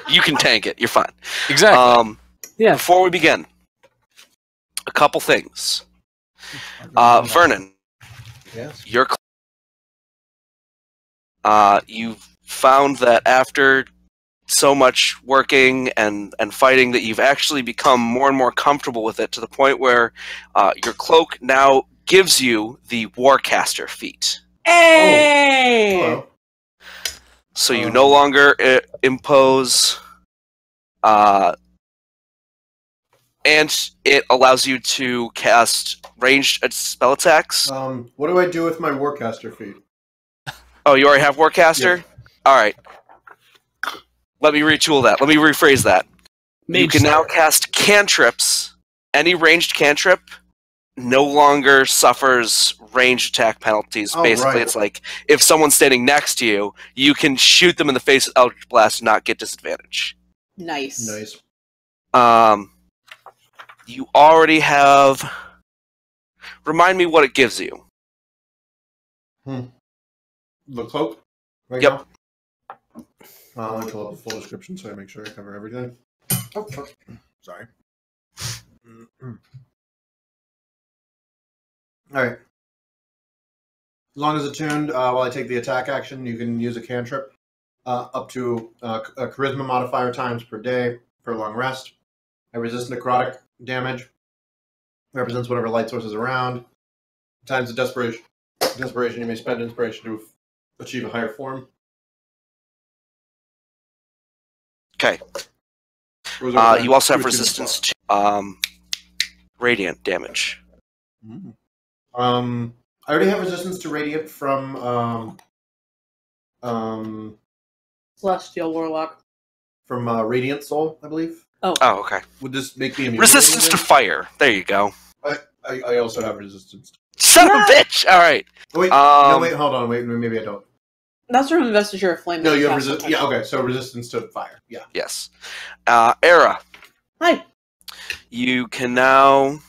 You can tank it. You're fine. Exactly. Yeah. Before we begin, a couple things. Vernon. Yes. You've found that after so much working and fighting that you've actually become more and more comfortable with it to the point where your cloak now gives you the Warcaster feat. Hey! Hello. So you no longer impose... and it allows you to cast ranged spell attacks. What do I do with my Warcaster feat? Oh, you already have Warcaster? Yeah. Alright. Let me retool that. Let me rephrase that. You Mage can now Slayer. cast cantrips. Any ranged cantrip no longer suffers ranged attack penalties. Oh, Basically, right. it's like if someone's standing next to you, you can shoot them in the face with Eldritch Blast and not get disadvantage. Nice. Nice. You already have... Remind me what it gives you. The cloak? Right Yep. now? Let me pull up the full description so I make sure I cover everything. Oh, sorry. Alright. As long as attuned, while I take the attack action, you can use a cantrip up to a charisma modifier times per day for a long rest. I resist necrotic damage. Represents whatever light source is around. Times the desperation you may spend inspiration to achieve a higher form. Okay. You also have resistance to radiant damage. I already have resistance to radiant from Celestial Warlock. Radiant Soul, I believe. Oh, okay. Would this make me immune? Resistance to fire. There you go. I also have resistance. Son of a bitch! Alright. Wait, no, wait, hold on, wait, maybe I don't. That's from Investiture of Flame. No, you have resistance. Yeah, okay, so resistance to fire. Yeah. Yes. Aera. Hi. You can now...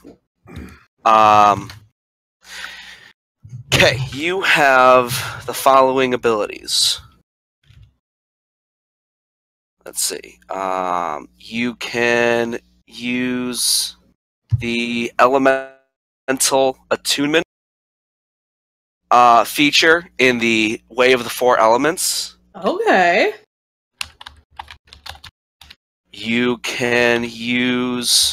Okay, you have the following abilities. Let's see. You can use the Elemental Attunement feature in the Way of the Four Elements. Okay. You can use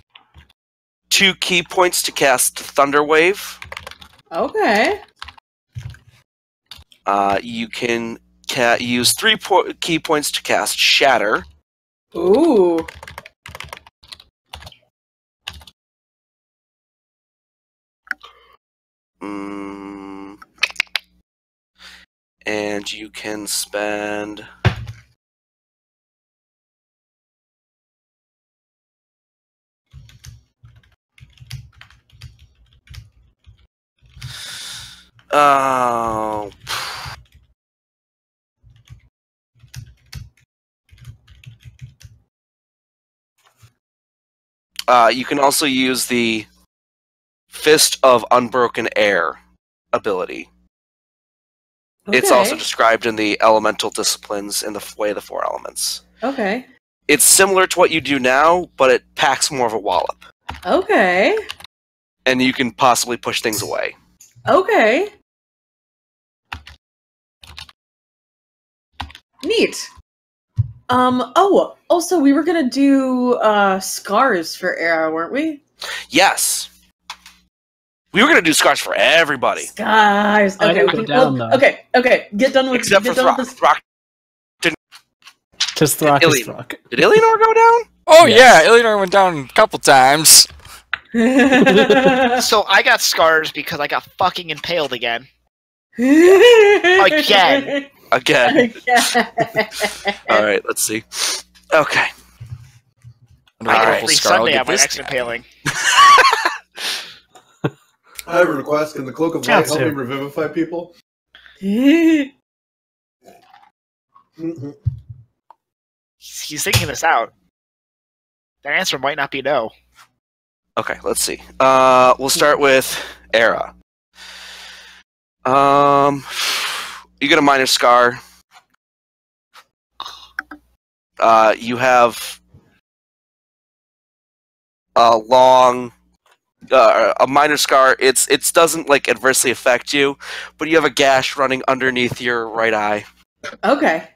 2 key points to cast Thunder Wave. Okay. You can use 3 key points to cast Shatter. Ooh. And you can spend... Oh... you can also use the Fist of Unbroken Air ability. Okay. It's also described in the Elemental Disciplines in the Way of the Four Elements. Okay. It's similar to what you do now, but it packs more of a wallop. Okay. And you can possibly push things away. Okay. Neat. Oh, also, we were gonna do, scars for Aera, weren't we? Yes! We were going to do scars for everybody. Scars! I Okay, didn't go down, though. okay, get done with... Except for get done Throkk. with this. Throkk. Because Throkk is Illianor. Throkk. Did Illianor go down? Oh Yes. yeah, Illianor went down a couple times. So I got scars because I got fucking impaled again. Again. Again. Alright, let's see. Okay. Wonder what Alright. Purple Every Scar will Sunday get I have my this next time. impaling. I have a request. Can the Cloak of Yeah, Light help me too. revivify people? He's thinking this out. Their answer might not be no. Okay, let's see. We'll start with Aera. You get a minor scar. You have a long, a minor scar. It doesn't like adversely affect you, but you have a gash running underneath your right eye. Okay.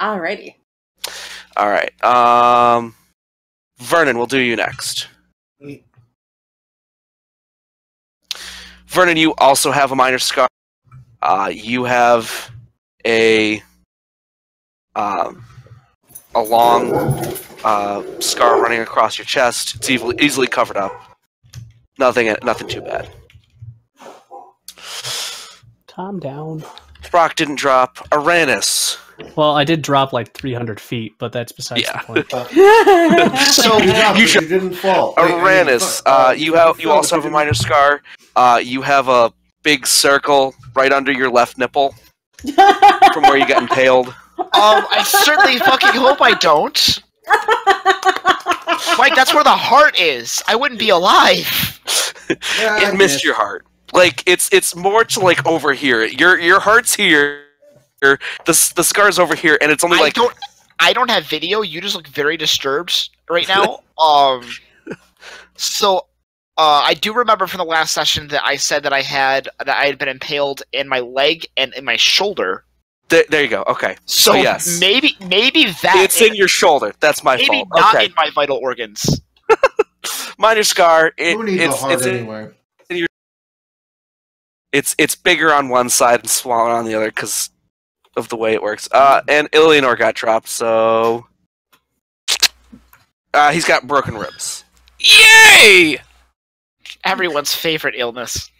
Alrighty. All right. Vernon, we'll do you next. Vernon, you also have a minor scar. You have a long scar running across your chest. It's easily covered up. Nothing too bad. Calm down. Throkk didn't drop. Arranis. Well, I did drop like 300 feet, but that's besides Yeah. the point. So you didn't fall. Arranis, you also have a minor scar. You have a big circle right under your left nipple from where you got impaled. I certainly fucking hope I don't. Mike, that's where the heart is. I wouldn't be alive. Yeah, It missed your heart. Like it's more to like over here. Your heart's here. The scar's over here, and it's only like I don't have video. You just look very disturbed right now. So I do remember from the last session that I said that I had been impaled in my leg and in my shoulder. There you go. Okay. So yes, maybe that it's in your shoulder. That's my maybe fault. not Okay. in my vital organs. Minor scar. Who needs a heart anyway? It's bigger on one side and smaller on the other because of the way it works. And Illianor got dropped, so he's got broken ribs. Yay! Everyone's favorite illness.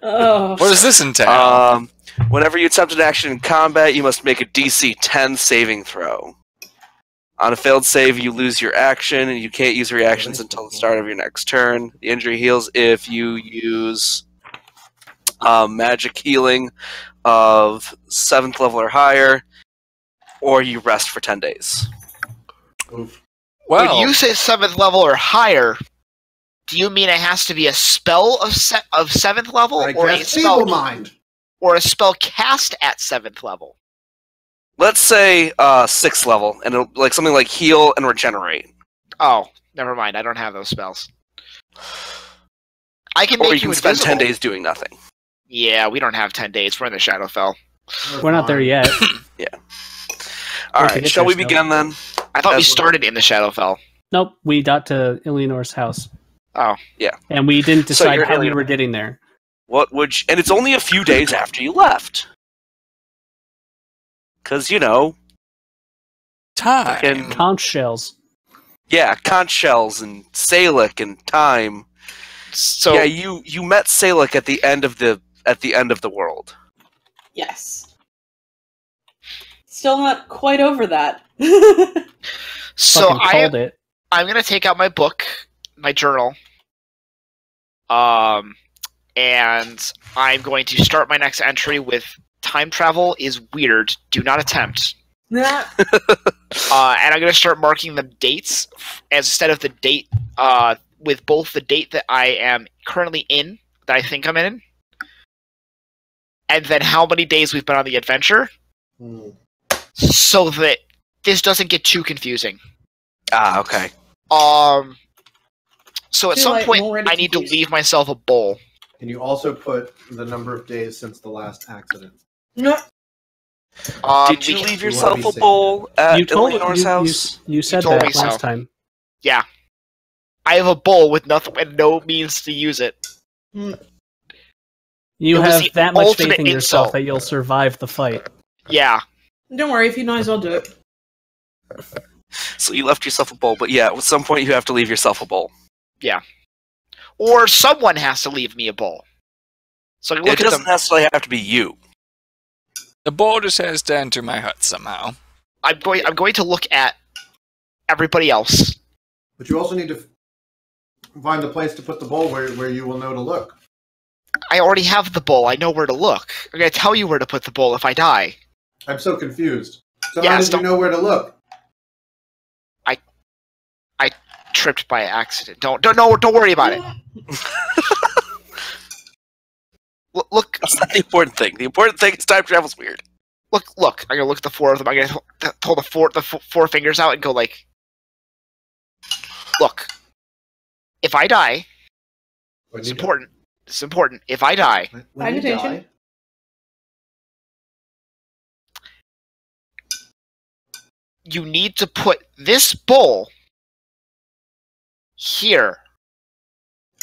Oh. What does this entail? Whenever you attempt an action in combat, you must make a DC 10 saving throw. On a failed save, you lose your action, and you can't use reactions until the start of your next turn. The injury heals if you use magic healing of 7th level or higher, or you rest for 10 days. Oof. When you say 7th level or higher, do you mean it has to be a spell of 7th level, or a spell mind, or a spell cast at 7th level? Let's say 6th level, and it'll, like something like heal and regenerate. Oh, never mind. I don't have those spells. I can make Or you can spend 10 days doing nothing. Yeah, we don't have 10 days. We're in the Shadowfell. We're not there yet. Yeah. Alright, shall we begin then? I thought we started in the Shadowfell. Nope, we got to Illianor's house. Oh. Yeah. And we didn't decide you're how we Illianor. were getting there. What would and it's only a few days after you left. Because, you know... Time. Conch shells. Yeah, conch shells and Salic and time. So yeah, you met Salic at the end of the world. Yes. Still not quite over that. So Fucking called it. I'm gonna take out my book, my journal, and I'm going to start my next entry with time travel is weird. Do not attempt. Nah. And I'm gonna start marking the dates as instead of the date with both the date that I am currently in, that I think I'm in, and then how many days we've been on the adventure, so that this doesn't get too confusing. Ah, okay. So at Too some late, point, I'm already I need to confused. leave myself a bowl. Can you also put the number of days since the last accident? No. Did you we can- leave you yourself wanna be a safe. bowl at You told Illianor's house? You said told that me so. last time. Yeah. I have a bowl with nothing and no means to use it. You It was have the that much faith ultimate in yourself insult. that you'll survive the fight. Yeah. Don't worry, if you know, I'll do it. So you left yourself a bowl, but yeah, at some point you have to leave yourself a bowl. Or someone has to leave me a bowl. So I It look at doesn't them. necessarily have to be you. The ball just has to enter my hut somehow. I'm going to look at everybody else. But you also need to find the place to put the bowl where you will know to look. I already have the bowl. I know where to look. I'm going to tell you where to put the bowl if I die. I'm so confused. So Yeah, how did you stop. know where to look? I tripped by accident. Don't worry about it. Look. That's not the important thing. The important thing is time travel's weird. Look. I'm gonna look at the four of them. I'm gonna hold the four fingers out and go like, look. If I die, it's important. It's important. If I die, When you attention. die, you need to put this bowl here.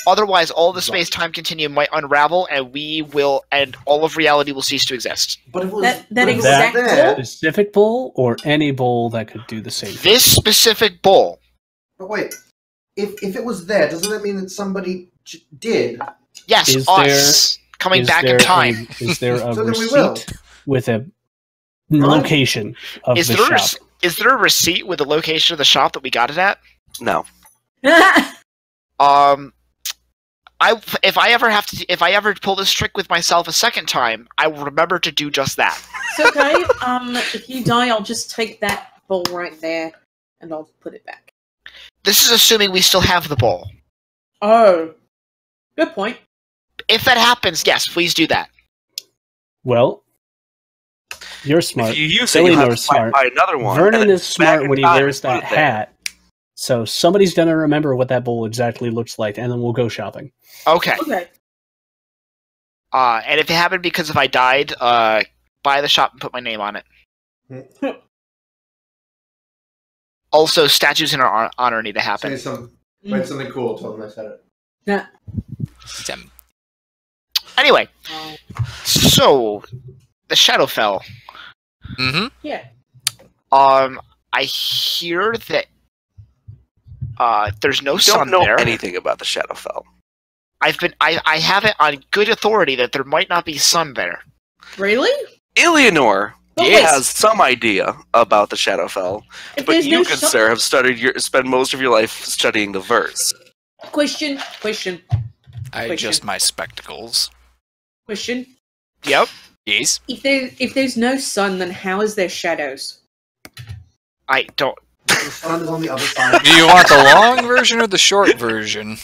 Otherwise, all the space-time continuum might unravel, and all of reality will cease to exist. but if it was, That but if it was exact there, bowl? Specific bowl or any bowl that could do the same thing? This specific bowl. But wait, if it was there, doesn't that mean that somebody did? Yes, Is us coming Is back there in time. Is there a So then we will. receipt with a location of Is the there, shop? is there a receipt with the location of the shop that we got it at? No. If I ever pull this trick with myself a second time, I will remember to do just that. It's okay. If you die, I'll just take that bowl right there and I'll put it back. This is assuming we still have the bowl. Oh. Good point. If that happens, yes, please do that. Well, you're smart. If you use it, you have to Illianor's smart. buy another one. Vernon and then is back smart in when he time wears and put that it there. hat. So somebody's gonna remember what that bowl exactly looks like, and then we'll go shopping. Okay. Okay. And if it happened because if I died, buy the shop and put my name on it. Also, statues in our honor need to happen. Write something cool. Tell them I said it. Yeah. Them. Anyway, so the Shadowfell. Mm-hmm. Yeah. I hear that there's no You sun don't know there. anything about the Shadowfell. I have it on good authority that there might not be sun there. Really? Illianor But Yes. has some idea about the Shadowfell, If but there's you, no good sun- sir, have spent most of your life studying the verse. Question. I adjust my spectacles. Yep. Yes. If there's no sun, then how is there shadows? I don't. The sun is on the other side. Do you want the long version or the short version?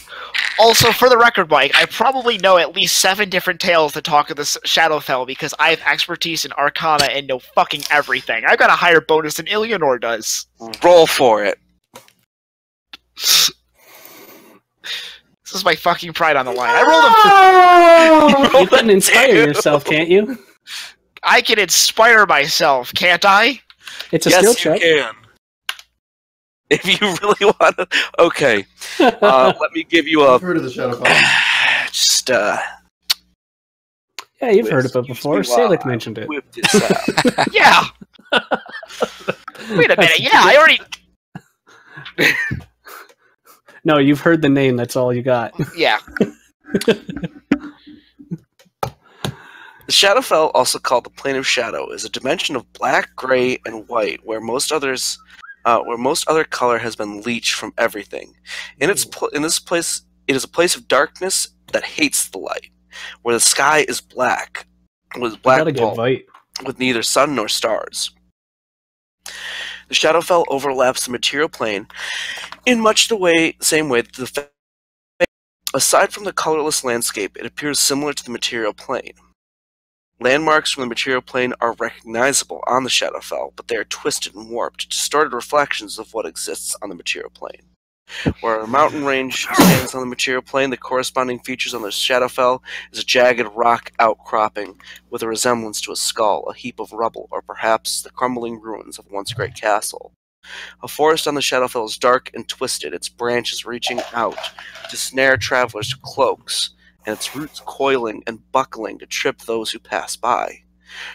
Also, for the record, Mike, I probably know at least 7 different tales that talk of the Shadowfell because I have expertise in Arcana and know fucking everything. I've got a higher bonus than Illianor does. Roll for it. This is my fucking pride on the line. I rolled a. You can inspire yourself, can't you? I can inspire myself, can't I? It's a Yes, skill you check. can. If you really want to. Okay. Let me give you a. I've heard of the Shadowfell. Just, Yeah, you've heard of it excuse before. me Salic while I mentioned it. whip this out. Yeah. Wait a minute. Yeah, I already. No, you've heard the name. That's all you got. Yeah. The Shadowfell, also called the Plane of Shadow, is a dimension of black, gray, and white, where most other color has been leached from everything. In this place, it is a place of darkness that hates the light, where the sky is black, with You black gotta get bulb, Vite. with neither sun nor stars. The Shadowfell overlaps the material plane in much the same way that the aside from the colorless landscape, it appears similar to the material plane. Landmarks from the material plane are recognizable on the Shadowfell, but they are twisted and warped, distorted reflections of what exists on the material plane. Where a mountain range stands on the material plane, the corresponding features on the Shadowfell is a jagged rock outcropping with a resemblance to a skull, a heap of rubble, or perhaps the crumbling ruins of a once great castle. A forest on the Shadowfell is dark and twisted, its branches reaching out to snare travelers' cloaks, and its roots coiling and buckling to trip those who pass by.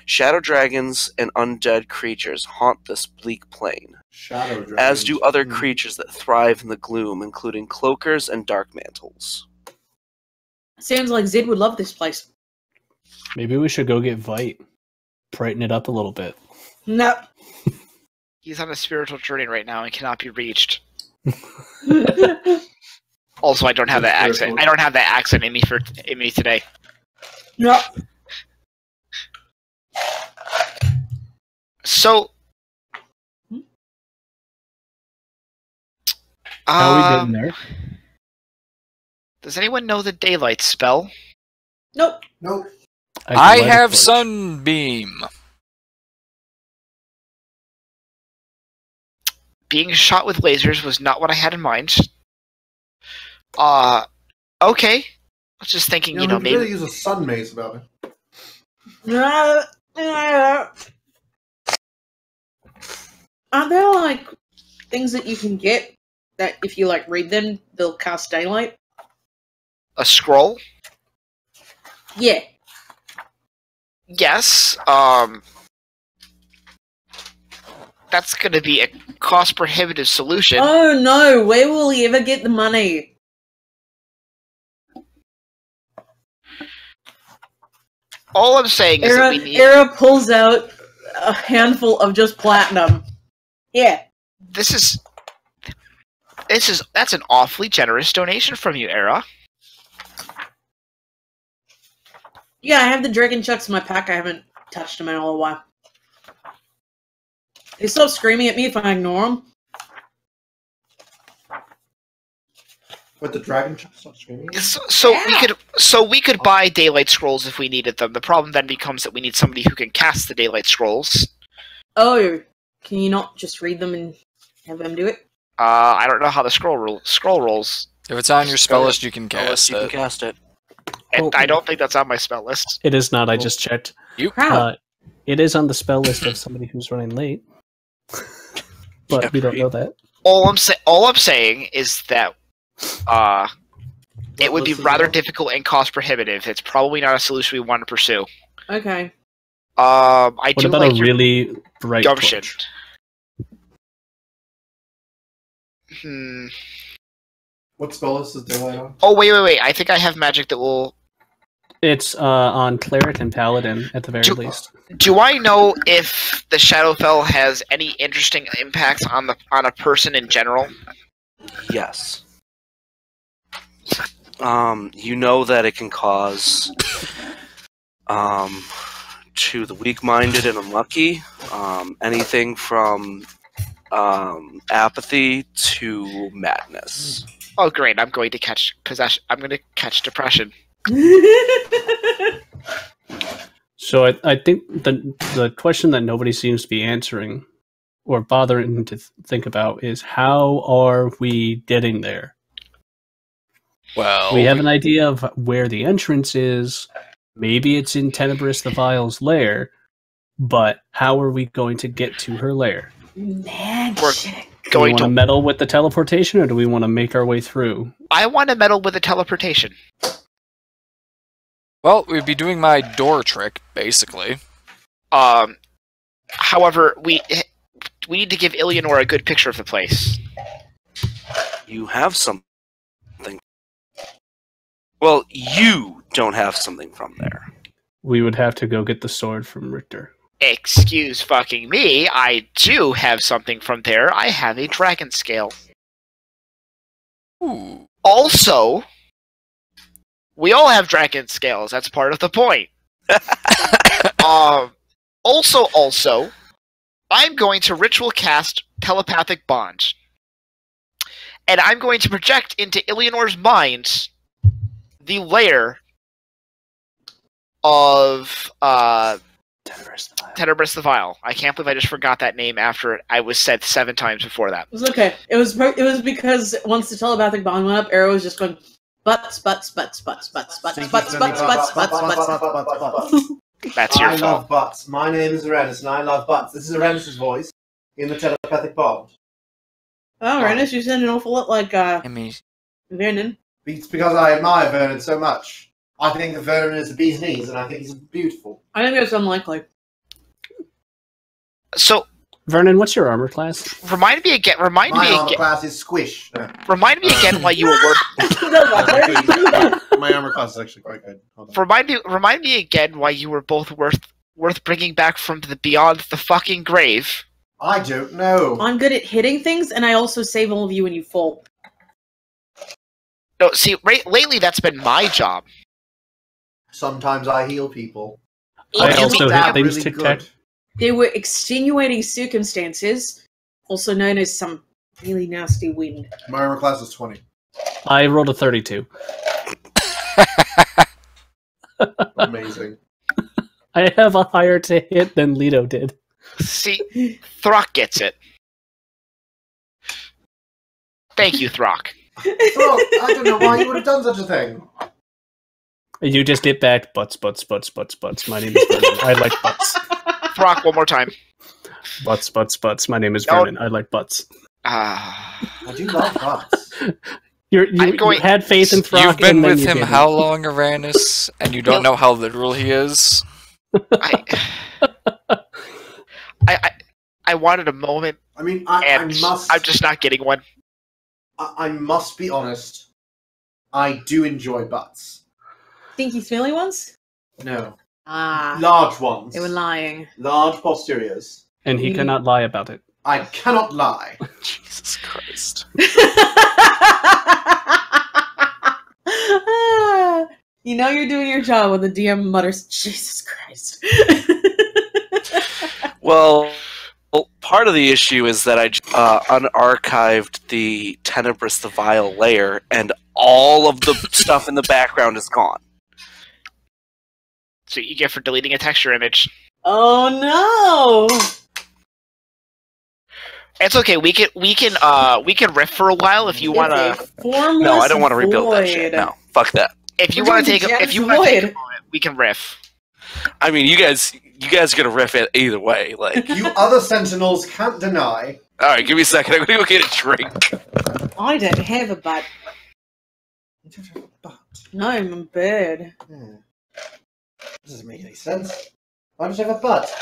Shadow dragons and undead creatures haunt this bleak plain, Shadow dragons. as do other creatures that thrive in the gloom, including cloakers and dark mantles. Sounds like Zid would love this place. Maybe we should go get Vite. Brighten it up a little bit. No. He's on a spiritual journey right now and cannot be reached. Also, I don't have that accent. I don't have that accent in me today. No. So, How are we getting there? does anyone know the daylight spell? Nope. Nope. I can light a have torch. Sunbeam. Being shot with lasers was not what I had in mind. Okay. I was just thinking, You know, we could really maybe... use a sun mace about it. Aren't there like things that you can get that if you like read them, they'll cast daylight? A scroll? Yeah. Yes. That's gonna be a cost-prohibitive solution. Oh no, where will he ever get the money? All I'm saying is that we need... Aera pulls out a handful of just platinum. Yeah. That's an awfully generous donation from you, Aera. Yeah, I have the dragon chucks in my pack. I haven't touched them in a while. They stop screaming at me if I ignore them. With the dragon chuck stop screaming? So we could buy daylight scrolls if we needed them. The problem then becomes that we need somebody who can cast the daylight scrolls. Oh, can you not just read them and have them do it? I don't know how the scroll rolls. If it's on your spell list, you can cast You can it. cast it. And Oh. I don't think that's on my spell list. It is not. I just checked. How? It is on the spell list of somebody who's running late, but we don't know that. All I'm saying is that it would be rather difficult and cost prohibitive. It's probably not a solution we want to pursue. Okay. I What do about like a your really bright gumption. torch? What spell list is daylight on? Oh wait! I think I have magic that will. It's on cleric and paladin at the very least. Do I know if the Shadowfell has any interesting impacts on a person in general? Yes. You know that it can cause to the weak-minded and unlucky, anything from apathy to madness. Oh great! I'm going to catch possession. I'm going to catch depression. So I think the question that nobody seems to be answering or bothering to think about is how are we getting there? Well, We have an idea of where the entrance is. Maybe it's in Tenebrous the Vile's lair, but how are we going to get to her lair? Magic. Do we want to meddle with the teleportation, or do we want to make our way through? I want to meddle with the teleportation. well, we'd be doing my door trick, basically. However, we need to give Illianor a good picture of the place. You have something. Well, you don't have something from there. We would have to go get the sword from Richter. Excuse fucking me, I do have something from there. I have a dragon scale. Ooh. Also, we all have dragon scales. That's part of the point. Also, I'm going to ritual cast telepathic bond. And I'm going to project into Illianor's mind the lair of Tenebrous the Vile. I can't believe I just forgot that name after I was said 7 times before that. It was okay. It was because once the telepathic bond went up, Aera was just going butts. That's your I fault. love butts. My name is Arranis, and I love butts. This is Arranis' voice in the telepathic bond. Oh, Arranis, you sound an awful lot like I mean, Vernon. It's because I admire Vernon so much. I think that Vernon is the bee's knees, and I think he's beautiful. I think that's unlikely. So, Vernon, what's your armor class? remind me again My armor class is squish. No. why you were My armor class is actually quite good. Hold on. remind me again why you were both worth bringing back from the beyond the fucking grave. I don't know. I'm good at hitting things, and I also save all of you when you fall. No, see, lately that's been my job. Sometimes I heal people. I It's also that hit things really tic-tac. good. There were extenuating circumstances, also known as some really nasty wind. My armor class is 20. I rolled a 32. Amazing. I have a higher to hit than Leto did. See, Throkk gets it. Thank you, Throkk. Throkk, I don't know why you would have done such a thing. You just hit back, butts. My name is Vernon. I like butts. Throkk, one more time. Butts. My name is Vernon. I like butts. I do love butts. You had faith in Throkk. You've been and then with you him didn't. how long, Arranis? And you don't know how literal he is? I wanted a moment. I mean, I'm just not getting one. I must be honest. I do enjoy butts. Stinky, smelly ones? No. Ah. Large ones. They were lying. Large posteriors. And he cannot lie about it. I cannot lie. Jesus Christ. You know you're doing your job when the DM mutters, Jesus Christ. Well, part of the issue is that I unarchived the Tenebrous the Vile layer, and all of the stuff in the background is gone. So you get for deleting a texture image. Oh no! It's okay. We can riff for a while if you want to. No, I don't want to rebuild that shit. No, fuck that. If you want to take a moment, we can riff. I mean, you guys are gonna riff it either way. Like You other sentinels can't deny. all right, give me a second. I'm gonna go get a drink. I don't have a butt. You don't have a butt. No, I'm a bird. That doesn't make any sense. Why don't you have a butt?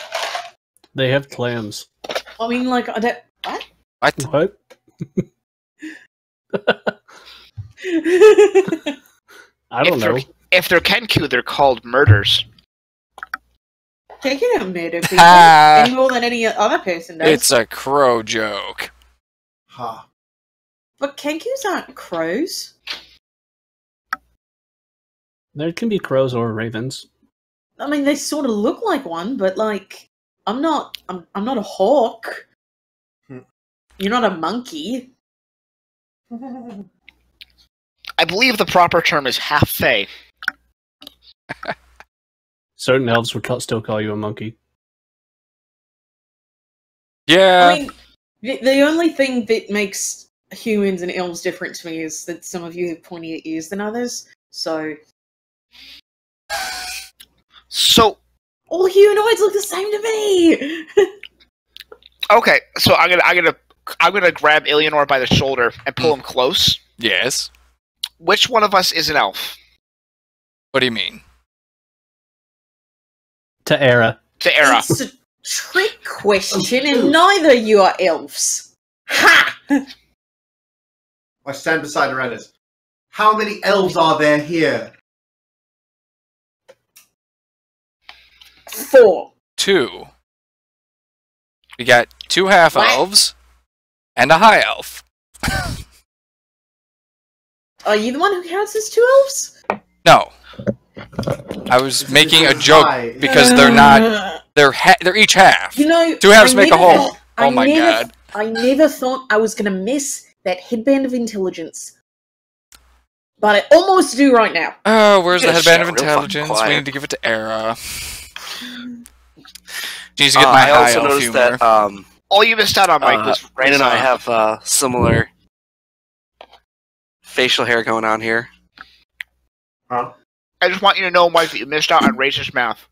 They have clams. I mean, like, I don't... What? What? I don't know. If they're Kenku, they're called murders. Take it out, murder people. Any more than any other person does. It's a crow joke. Ha. But Kenkus aren't crows. There can be crows or ravens. I mean, they sort of look like one, but like, I'm not a hawk. You're not a monkey. I believe the proper term is half-fae. Certain elves would still call you a monkey. Yeah. I mean, the only thing that makes humans and elves different to me is that some of you have pointier ears than others. So all humanoids look the same to me. Okay, so I'm gonna grab Illianor by the shoulder and pull him close. Yes. Which one of us is an elf? What do you mean? To Aera. To Aera. It's a trick question, and neither you are elves. Ha! I stand beside Arranis. How many elves are there here? 4. 2. We got 2 half-elves and a high elf. Are you the one who counts as 2 elves? No. I was making a joke because they're not. They're each half. You know, 2 halves make a whole. Oh my god. I never thought I was going to miss that headband of intelligence. But I almost do right now. Oh, where's the Just headband of shut real fucking intelligence? quiet. We need to give it to Aera. She needs to get my I high also elf noticed humor. that All you missed out on, Mike, was Rain and I have similar facial hair going on here. Huh? I just want you to know, Mike, that you missed out on Rachel's mouth.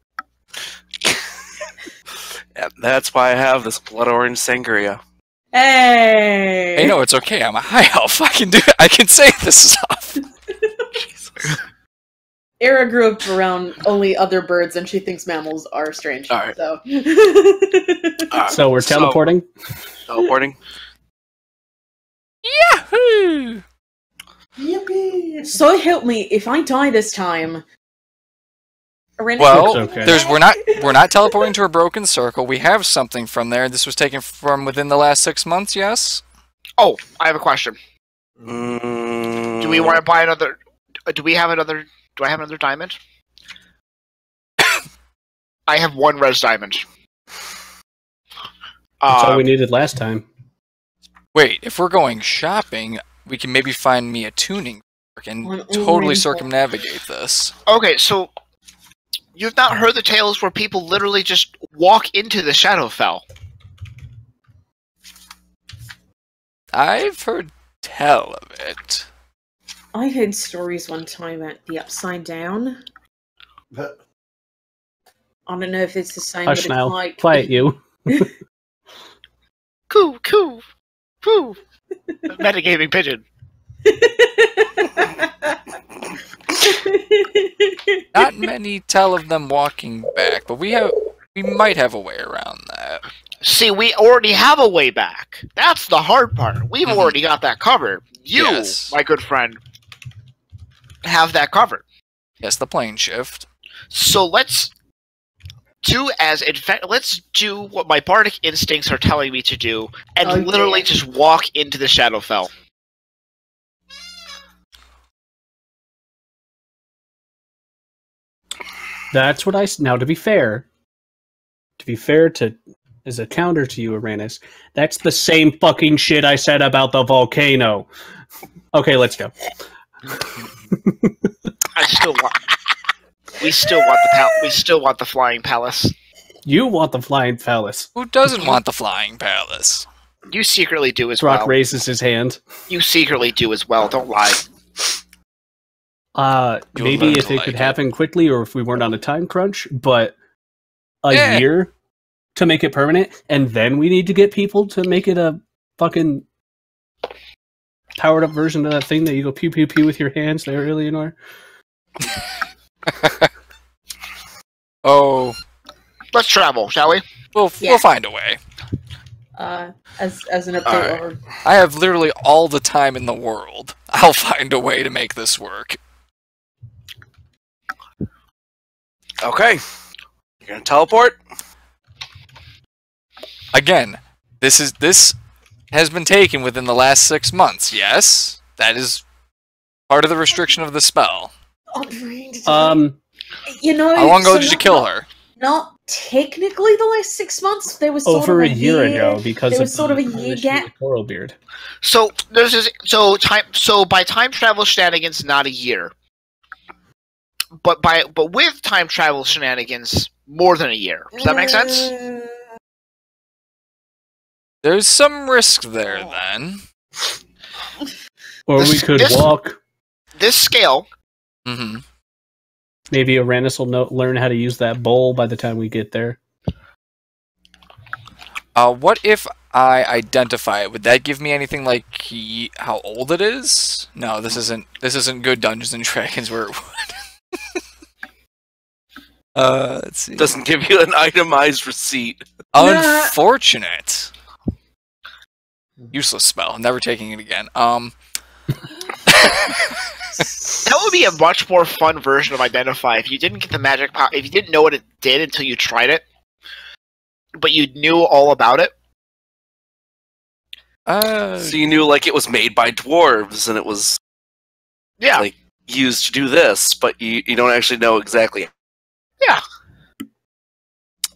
And that's why I have this blood orange sangria. Hey! Hey, no, it's okay. I'm a high elf. I can do it. I can say this stuff. Aera grew up around only other birds, and she thinks mammals are strange. All right. So, So we're teleporting? Teleporting? Yahoo! Yippee! so help me, if I die this time, Well, It's okay. we're not teleporting to a broken circle. We have something from there. This was taken from within the last 6 months. Yes. Oh, I have a question. Mm, Do we want to buy another? Do we have another? Do I have another diamond? I have 1 res diamond. That's all we needed last time. Wait, if we're going shopping, we can maybe find me a tuning fork and One totally orange circumnavigate this. Okay, so You've not heard the tales where people literally just walk into the Shadowfell. I've heard tell of it. I heard stories one time at the Upside Down. I don't know if it's the same, Hush but now. it's like... Quiet you. Coo, coo, coo. Metagaming pigeon. Not many tell of them walking back, but we might have a way around that. See, we already have a way back. That's the hard part. We've already got that covered. You, Yes. my good friend, have that covered. Yes, the plane shift. So let's do let's do what my bardic instincts are telling me to do, and literally just walk into the Shadowfell. That's what now, to be fair to, as a counter to you, Arranis, that's the same fucking shit I said about the volcano. Okay, let's go. We still want the flying palace. You want the flying palace. Who doesn't want the flying palace? You secretly do as Throkk well. raises his hand. You secretly do as well. Don't lie. Maybe if it could happen quickly, or if we weren't on a time crunch, but a year to make it permanent, and then we need to get people to make it a fucking powered up version of that thing that you go pew pew pew with your hands there, Illianor. Oh, let's travel, shall we? We'll find a way. As an update, right. I have literally all the time in the world. I'll find a way to make this work. Okay. You're gonna teleport? Again, this has been taken within the last 6 months, yes? That is part of the restriction of the spell. You know, how long ago did you kill her? Not technically the last 6 months. There was sort over of a year ago, because there was of sort of a year gap. Coral beard. So by time travel shenanigans, not a year. But with time travel shenanigans, more than a year. Does that make sense? There's some risk there, then. Or we could walk. This scale. Mm-hmm. Maybe Arranis will learn how to use that bowl by the time we get there. What if I identify it? Would that give me anything like how old it is? No, this isn't good Dungeons and Dragons where it would. Let's see. Doesn't give you an itemized receipt. Unfortunate. Useless spell. I'm never taking it again. That would be a much more fun version of Identify if you didn't get the magic power, if you didn't know what it did until you tried it, but you knew all about it. So you knew like it was made by dwarves and it was like used to do this, but you don't actually know exactly. Yeah.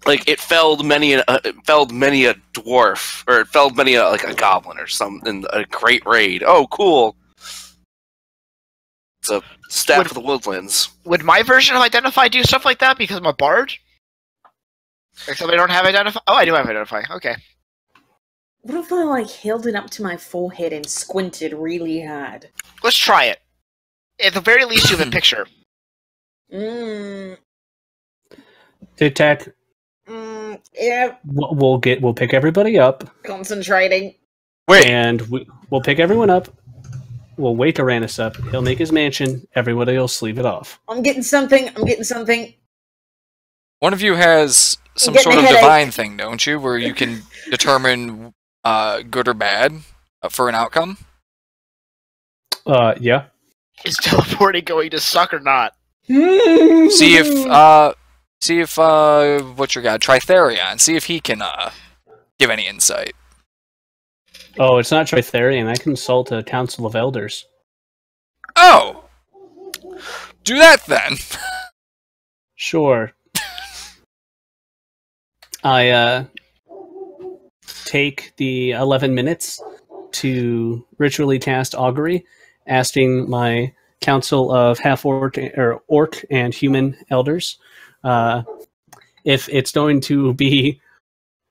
Like it felled many a dwarf, or it felled many a goblin or something in a great raid. Oh, cool! It's a staff of the woodlands. Would my version of Identify do stuff like that because I'm a bard? Except I don't have Identify. Oh, I do have Identify. Okay. What if I held it up to my forehead and squinted really hard? Let's try it. At the very least, you have a picture. Tic-tac. Yeah. We'll pick everybody up. Concentrating. Wait. And we'll pick everyone up. We'll wake Arranis up. He'll make his mansion. Everybody will sleeve it off. I'm getting something. One of you has some sort of divine thing, don't you? Where you can determine good or bad for an outcome? Yeah. Is teleporting going to suck or not? See if what's your god, Tritherion, see if he can give any insight. Oh, it's not Tritherion. I consult a council of elders. Oh! Do that then! Sure. I take the 11 minutes to ritually cast Augury, asking my council of half-orc or orc and human elders if it's going to be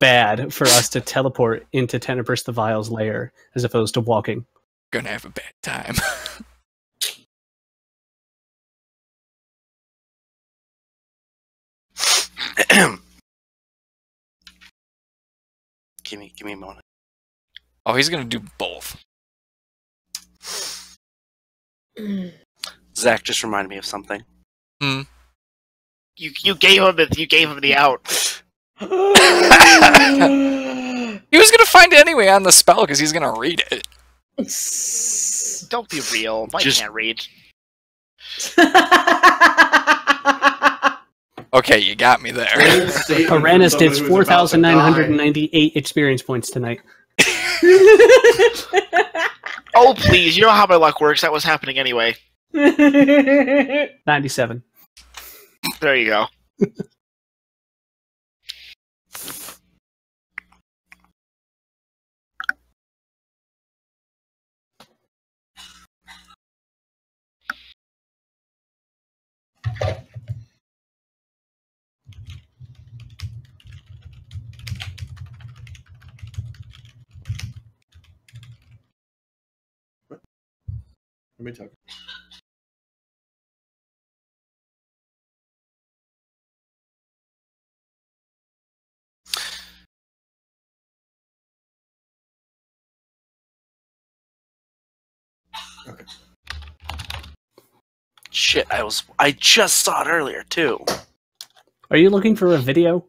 bad for us to teleport into Tenebris the Vile's lair as opposed to walking. Gonna have a bad time. Give me a moment. Oh, he's gonna do both. Zach just reminded me of something. You gave him the out. He was gonna find it anyway on the spell because he's gonna read it. Don't be real. I can't read. Okay, you got me there. Arranis did 4,998 experience points tonight. Oh, please. You know how my luck works. That was happening anyway. 97. There you go. Let me talk. Okay. Shit, I just saw it earlier too. Are you looking for a video?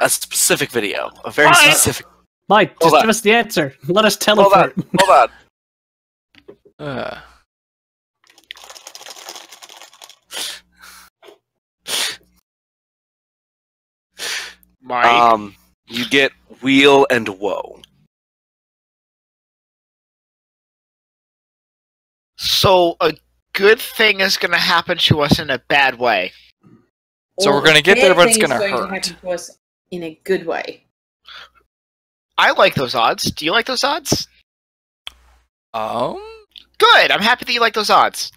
A specific video. A very specific. Mike, just give us the answer. Let us teleport. Hold on. Mike. You get wheel and woe. So a good thing is going to happen to us in a bad way. So we're gonna get there, but it's gonna hurt. happen to us in a good way. I like those odds. Do you like those odds? Good. I'm happy that you like those odds.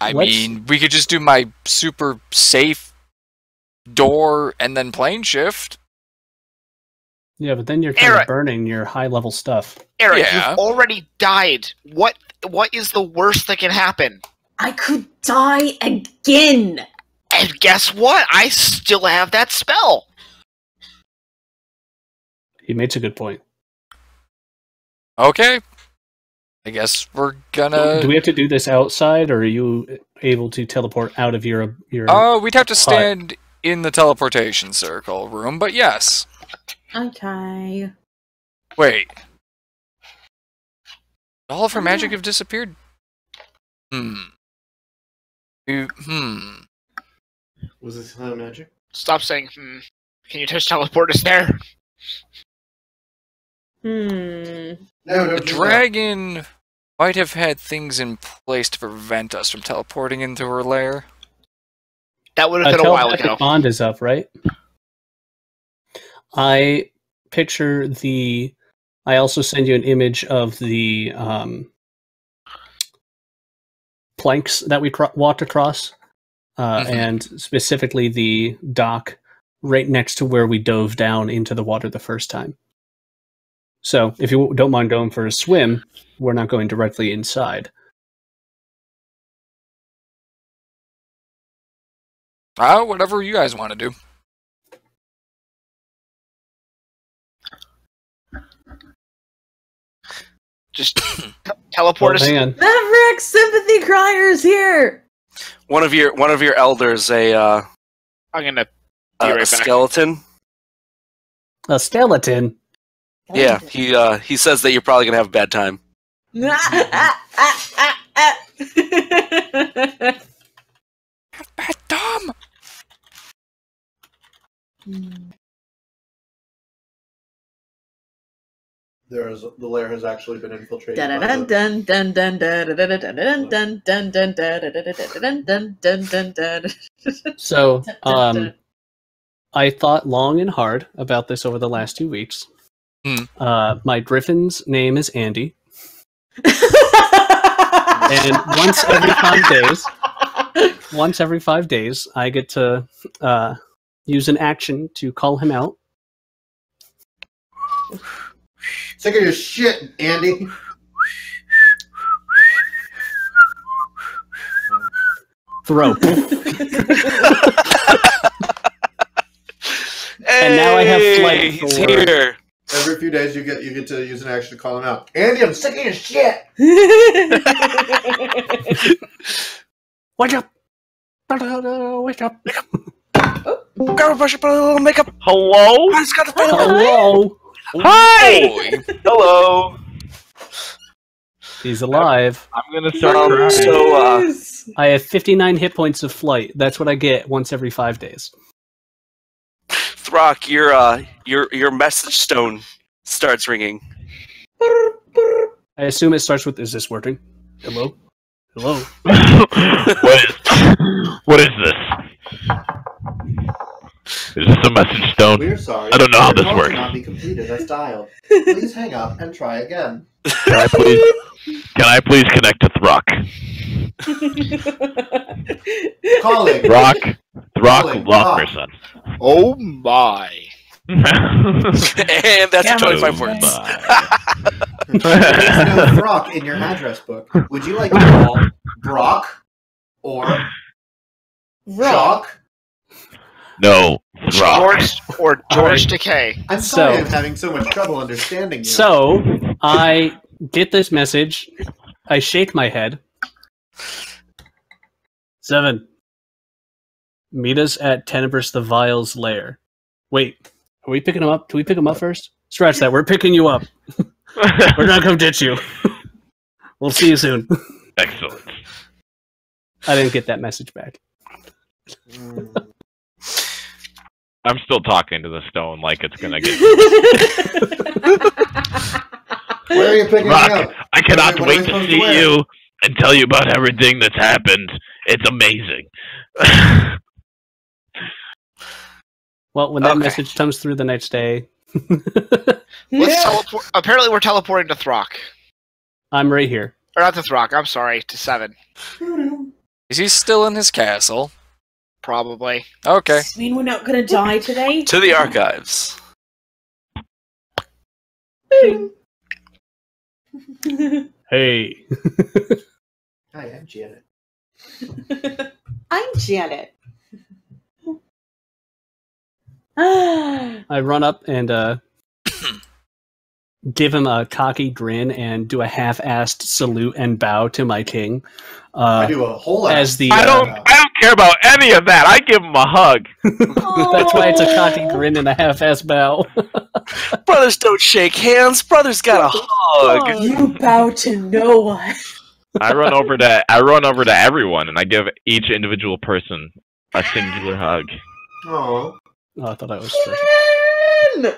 I mean, we could just do my super safe door and then plane shift. Yeah, but then you're kind Aera. of burning your high-level stuff. Aera, Yeah. you've already died. What is the worst that can happen? I could die again. And guess what? I still have that spell. He makes a good point. Okay. I guess we're gonna... Do we have to do this outside, or are you able to teleport out of your Oh, we'd have to stand in the teleportation circle room, but yes. Okay. Wait. All of her magic have disappeared? Was this magic? Stop saying, Can you touch teleport us there? No, The dragon might have had things in place to prevent us from teleporting into her lair. That would have been a while ago. Bond is up, right? I picture the... I also send you an image of the planks that we walked across, and specifically the dock right next to where we dove down into the water the first time. So, if you don't mind going for a swim, we're not going directly inside. Whatever you guys want to do. Just teleport us. Hang on. Mavarax sympathy criers here. One of your elders, I'm gonna be right back. skeleton. A skeleton? Yeah, he says that you're probably gonna have a bad time. Bad Tom! The lair has actually been infiltrated. So, I thought long and hard about this over the last 2 weeks. My griffin's name is Andy. And once every 5 days, I get to use an action to call him out. Sick of your shit, Andy. Throw. And now I have flight. He's here. Every few days you get to use an action to call him out. Andy, I'm sick of your shit. Wake up! Wake up! Gotta brush up a little makeup. Hello? I just got the thing. Hello! Hi! Hello. He's alive. I'm gonna start crying. So, I have 59 hit points of flight. That's what I get once every 5 days. Throkk, your message stone starts ringing. I assume it starts with, is this working? Hello? Hello? What is this? Is this a message stone? We're sorry. I don't know how Your this call works. cannot be completed as dialed. Please hang up and try again. Can I please connect to Throkk? Calling. Throkk Calling. Lockperson. Oh my. And that's 25 words. There's no Throkk in your address book. Would you like to call Brock or Shock? No, Throkk. George Decay. I'm sorry So- I'm having so much trouble understanding you. So, I get this message. I shake my head. 7. Meet us at Tenebrous the Vile's lair. Wait, are we picking him up? Do we pick him up first? Scratch that. We're picking you up. We're not going to ditch you. We'll see you soon. Excellent. I didn't get that message back. I'm still talking to the stone like it's gonna get. Where are you picking me Rock, up? I cannot What am I wait to supposed to see wear? you and tell you about everything that's happened. It's amazing. Well, when that Okay. message comes through the next day, Let's teleport. Apparently, we're teleporting to Throkk. I'm right here. Or not to Throkk, I'm sorry, to 7. Is he still in his castle? Probably. Okay. Does this mean we're not gonna die today? To the archives. Hey. Hi, I'm Janet. I'm Janet. Ah, I run up and give him a cocky grin and do a half-assed salute and bow to my king. I do a whole lot. As the I don't care about any of that. I give him a hug. that's why it's a cocky grin and a half-assed bow. Brothers don't shake hands. Brothers got a hug. you bow to no one. I run over to everyone and I give each individual person a singular hug. Oh, Oh, I thought I was special.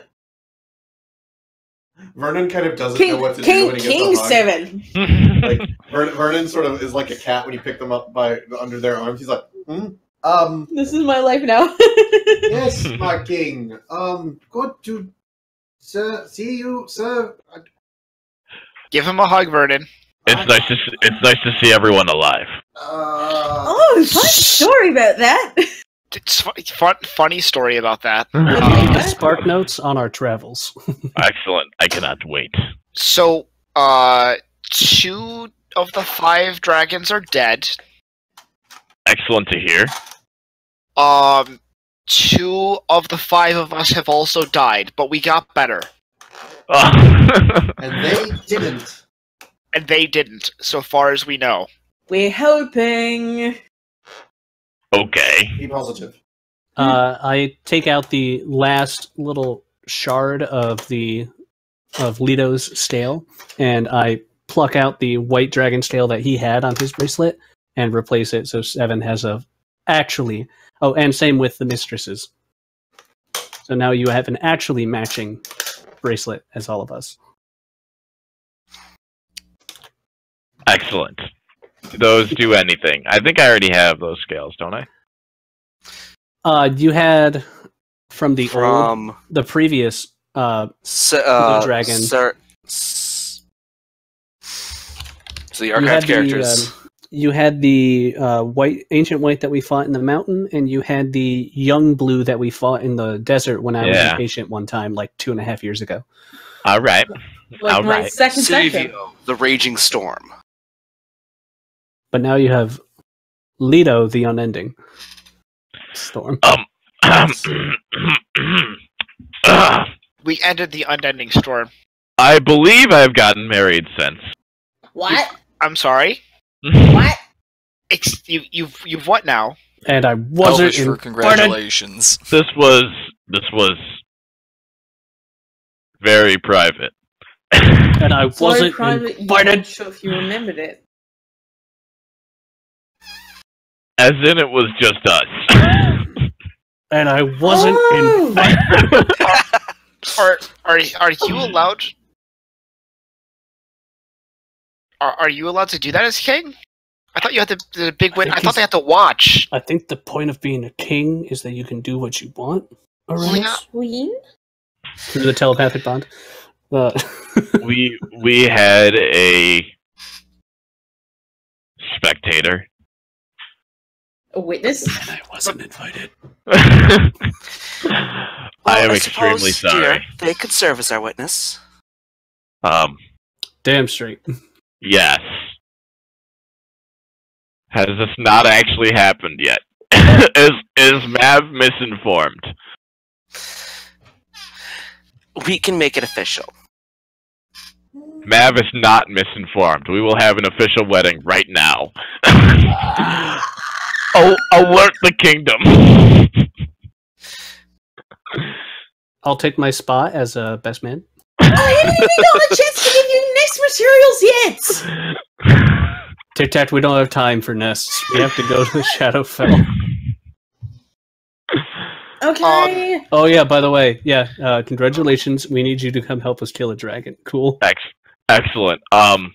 Vernon kind of doesn't know what to do when he gets King a hug. 7. Like Vernon sort of is like a cat when you pick them up by under their arms. He's like, This is my life now. yes, my king. Good to see you, sir. Give him a hug, Vernon. It's nice to see everyone alive. Oh, fun story about that. It's funny story about that. Spark notes on our travels. Excellent. I cannot wait. So, 2 of the 5 dragons are dead. Excellent to hear. 2 of the 5 of us have also died, but we got better. And they didn't. And they didn't, so far as we know. We're hoping. Okay. Be positive. I take out the last little shard of Leto's scale, and I pluck out the white dragon scale that he had on his bracelet and replace it so 7 has a actually. Oh, and same with the mistresses. So now you have an actually matching bracelet as all of us. Excellent. Do those do anything? I think I already have those scales, don't I? You had from the previous the dragon. So the archive characters. you had the ancient white that we fought in the mountain, and you had the young blue that we fought in the desert when I was an ancient one time, like 2.5 years ago. All right. Like All my right. second City second. View, the Raging Storm. But now you have Leto, the unending storm. We ended the unending storm. I believe I've gotten married since. What? I'm sorry. What? You've what now? And I wasn't Elvish for congratulations. This was very private. and I So wasn't private, you're invited. not sure if you remembered it. As in, it was just us. And I wasn't Oh! invited. Are you allowed? Are you allowed to do that as king? I thought you had the big win. I thought they had to watch. I think the point of being a king is that you can do what you want. Around Queen? through the telepathic bond. we had a spectator. A witness? And I wasn't invited. I am I extremely suppose, sorry. dear, they could serve as our witness. Damn straight. Yes. Has this not actually happened yet? is Mav misinformed? We can make it official. Mav is not misinformed. We will have an official wedding right now. Oh, alert the kingdom! I'll take my spot as a best man. I haven't even got a chance to give you next materials yet! Tic Tac, we don't have time for nests. We have to go to the Shadowfell. Okay. Oh yeah, by the way, congratulations. We need you to come help us kill a dragon. Cool. Excellent. Can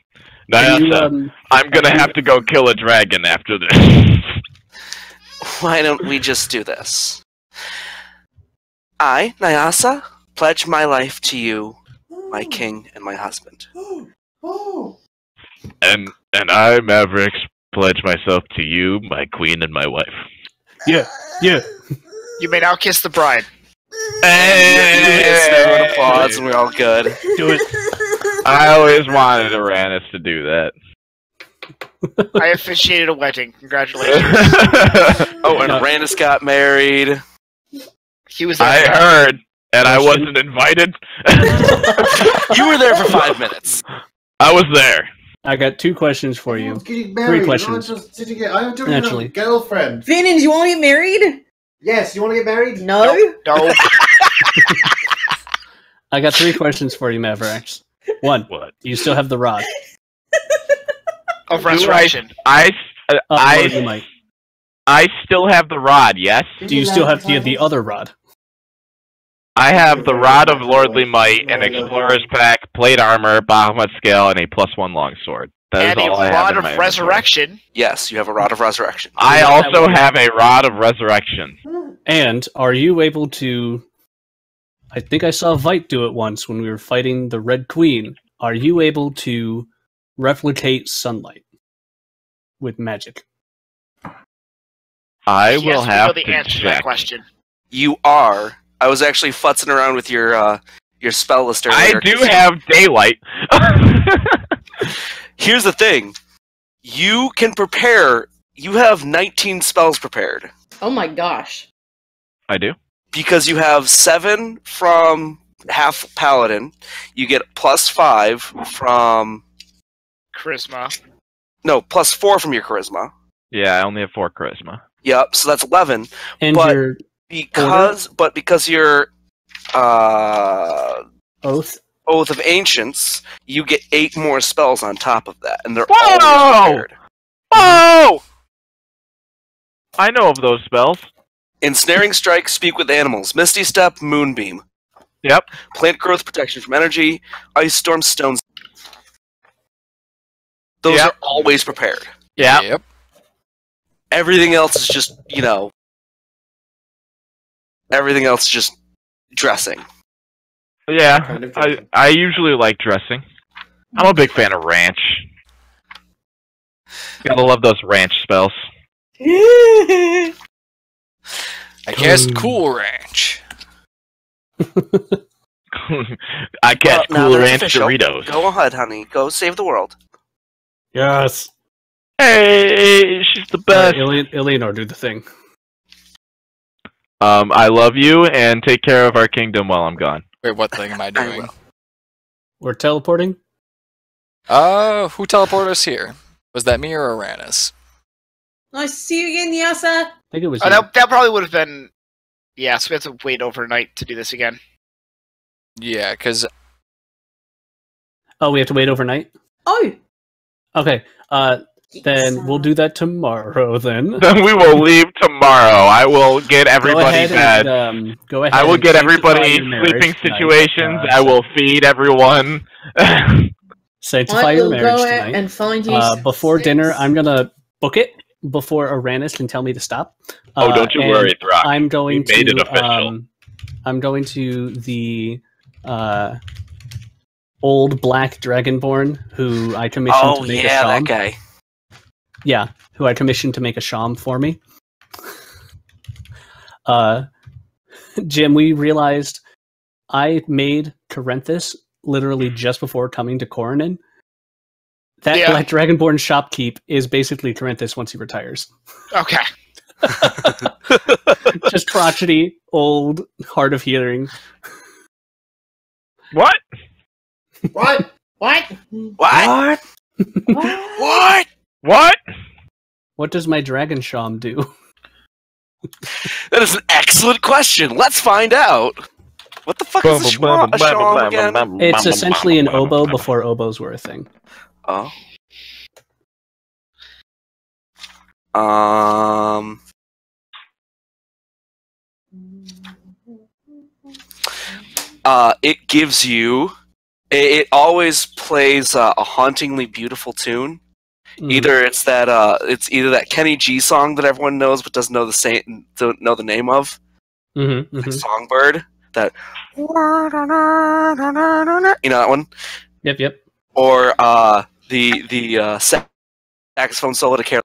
Nyasa, you, I'm gonna have to go kill a dragon after this. Why don't we just do this? I, Nyasa, pledge my life to you, my king and my husband. And I, Mavarax, pledge myself to you, my queen and my wife. Yeah. You may now kiss the bride. It's never an applause, and we're all good. Do it. I always wanted Arranis to do that. I officiated a wedding. Congratulations. Oh, and Arranis got married. He was there. I heard, and I wasn't invited. You were there for 5 minutes. I was there. I got 2 questions for you. Getting married. 3 questions. I don't even have Naturally. a girlfriend. Vernon, do you want to get married? Yes, you want to get married? No. No. I got 3 questions for you, Mavarax. 1. What? Do you still have the rod? Of resurrection. Or you might. I still have the rod, yes? Do you still have the other rod? I have the Rod of Lordly Might, an Explorer's Pack, plate armor, Bahamut scale, and a +1 longsword. That is And a all I have rod in of my inventory. resurrection. Yes, you have a Rod of Resurrection. I also have a Rod of Resurrection. And are you able to... I think I saw Vite do it once when we were fighting the Red Queen. Are you able to replicate sunlight with magic? I Yes, will we have know the to answer to that check. question. You are. I was actually futzing around with your spell list earlier. I do have daylight. Here's the thing. You can prepare... You have 19 spells prepared. Oh my gosh. I do. Because you have 7 from half Paladin. You get +5 from... Charisma. No, +4 from your Charisma. Yeah, I only have 4 charisma. Yep, so that's 11. And But- your Because your oath? Oath of Ancients, you get 8 more spells on top of that, and they're Whoa! all prepared. Oh! I know of those spells. Ensnaring Strike, Speak with Animals, Misty Step, Moonbeam. Yep. Plant Growth, Protection from Energy, Ice Storm, Stones. Those Yep. are always prepared. Yeah. Yep. Everything else is just, everything else is just dressing. Yeah. Kind of I usually like dressing. I'm a big fan of ranch. Gotta love those ranch spells. I cast Cool Ranch. I cast now Cool that it's Ranch official, Doritos. Go ahead, honey. Go save the world. Yes. Hey, she's the best. Illianor, do the thing. I love you, and take care of our kingdom while I'm gone. Wait, what thing am I doing? We're teleporting? Who teleported us here? Was that me or Arranis? Nice to see you again, Yasa. I think it was you. That probably would have been. Yeah, so we have to wait overnight to do this again. Yeah, because... Oh, we have to wait overnight? Oh. Okay, then we'll do that tomorrow, then. Then we will leave tomorrow. I will get everybody bed. Go ahead. I will get sanctify everybody your marriage sleeping tonight. situations. I will feed everyone. Sanctify your marriage go tonight. and find you before dinner, I'm gonna book it before Arranis can tell me to stop. Oh, don't you worry, Throkk. I'm going We made to. it official. I'm going to the old black Dragonborn who I commissioned to make a sham. that guy. Yeah, who I commissioned to make a sham for me. Jim, we realized I made Corinthus literally just before coming to Coronin. That black Dragonborn shopkeep is basically Corinthus once he retires. Okay. Just crotchety, old, hard of hearing. What? What? What? What? What? What? What does my dragon sham do? That is an excellent question. Let's find out. What the fuck is a sham again? It's essentially an oboe before oboes were a thing. Oh. It gives you. It always plays a hauntingly beautiful tune. Mm-hmm. Either it's that Kenny G song that everyone knows but doesn't know don't know the name of. Mm-hmm, Like Songbird. That. You know that one. Yep. Or the saxophone solo to Carol.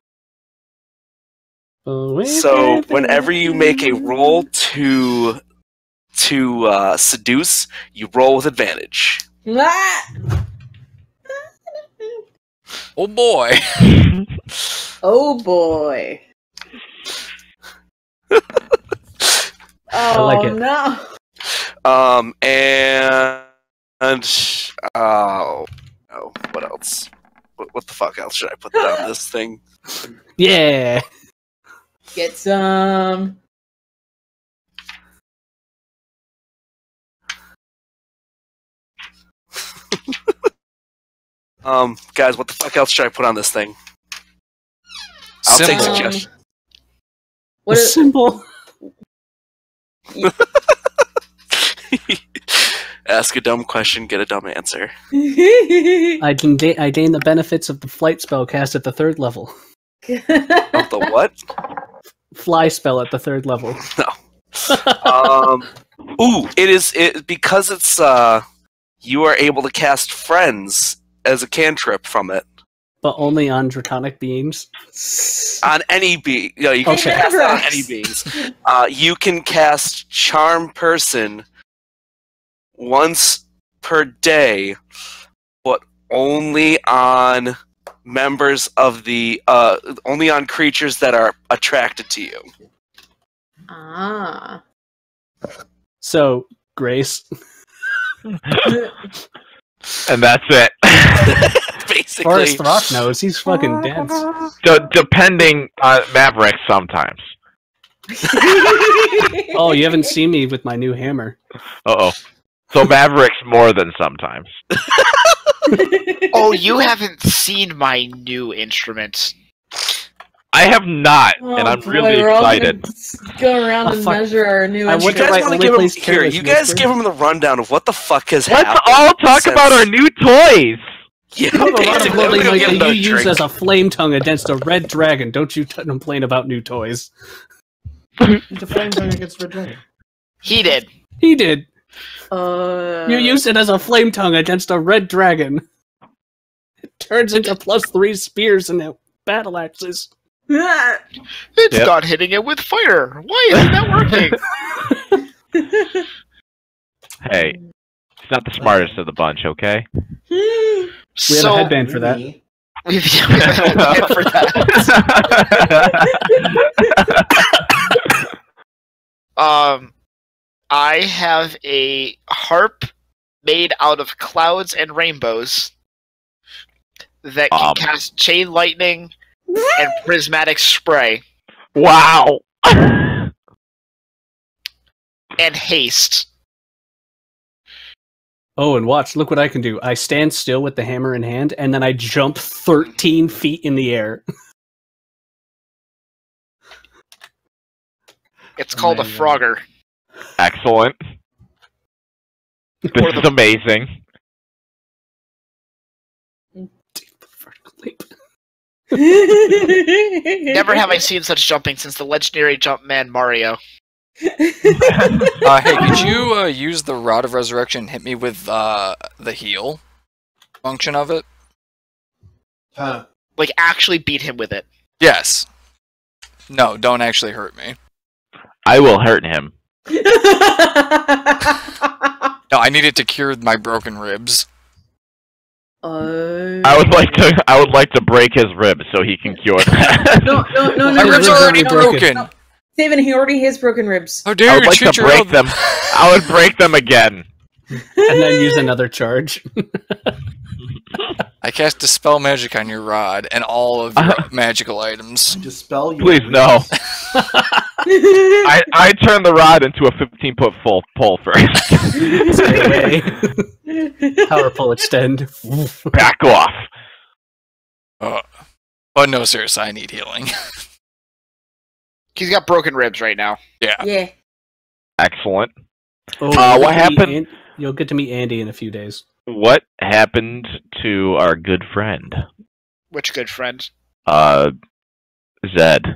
So whenever you make a roll to seduce, you roll with advantage. Oh boy. Oh boy. I like it. No. What else? What the fuck else should I put down this thing? Yeah. Get some. Guys, what the fuck else should I put on this thing? I'll take suggestions. What is symbol? Ask a dumb question, get a dumb answer. I gain the benefits of the flight spell cast at the 3rd level. Of the what? Fly spell at the 3rd level. No. Because it's you are able to cast friends as a cantrip from it. But only on draconic beings? On any being. You know, you can cast it on any beings. You can cast Charm Person once per day, but only on members of the only on creatures that are attracted to you. Ah. So, Grace. And that's it. Basically. Forrest Throkk knows. He's fucking dense. Depending on Mavarax sometimes. Oh, you haven't seen me with my new hammer. Uh-oh. So Mavarax more than sometimes. Oh, you haven't seen my new instrument. I have not, and I'm really excited. Go around and fuck. measure our new I You wonder instrument. guys why want to only give him plays here? Careless You guys Whisper? give him the rundown of what the fuck has Let's happened. all talk since- about our new toys! Yeah, You have a lot of basically, lovely I'm gonna like give him that the you use drink. as a flame tongue against a red dragon. Don't you complain about new toys. The flame tongue against red dragon. He did. He did. Uh, You use it as a flame tongue against a red dragon. It turns into +3 spears and it battle axes. It's not hitting it with fire. Why isn't that working? Hey, he's not the smartest of the bunch, okay? We have a headband for that. We have a headband for that. I have a harp made out of clouds and rainbows that can cast chain lightning and prismatic spray. Wow! And haste. Oh, and watch, look what I can do. I stand still with the hammer in hand, and then I jump 13 feet in the air. It's called a Frogger. Excellent. This is amazing. Never have I seen such jumping since the legendary Jumpman Mario. Hey, could you use the Rod of Resurrection and hit me with the heal function of it? Like, actually beat him with it. Yes. No, don't actually hurt me. I will hurt him. No, I need it to cure my broken ribs. I would like to break his ribs so he can cure that. No. My ribs are already broken. No. Steven, he already has broken ribs. How dare I you would like cheat to your break own... them. I would break them again. And then use another charge. I cast Dispel Magic on your rod and all of your magical items. Dispel you. Please no. I turn the rod into a 15-foot full pole first. Stay away. Power pull extend. Back off. But no, seriously, I need healing. He's got broken ribs right now. Yeah. Excellent. Oh, what happened? You'll get to meet Andy in a few days. What happened to our good friend? Which good friend? Zed.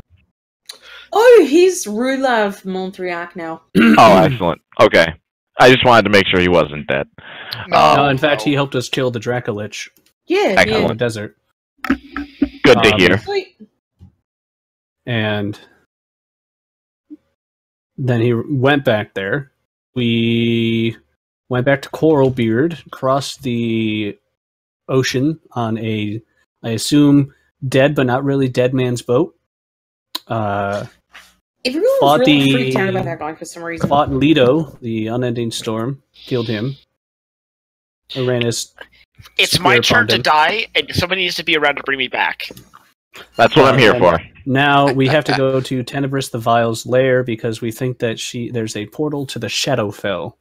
Oh, he's ruler of Montriac now. Oh, excellent. Okay. I just wanted to make sure he wasn't dead. No, in fact, he helped us kill the Dracolich Yeah, in the desert. Good to hear. Sweet. And then he went back there. We went back to Coralbeard, crossed the ocean on a, I assume, dead but not really dead man's boat. Everyone was really freaked out about that guy for some reason. Fought Leto, the unending storm, killed him. Arranis. It's my turn to die, and somebody needs to be around to bring me back. That's what I'm here for. Now we have to go to Tenebris the Vile's lair because we think that there's a portal to the Shadowfell.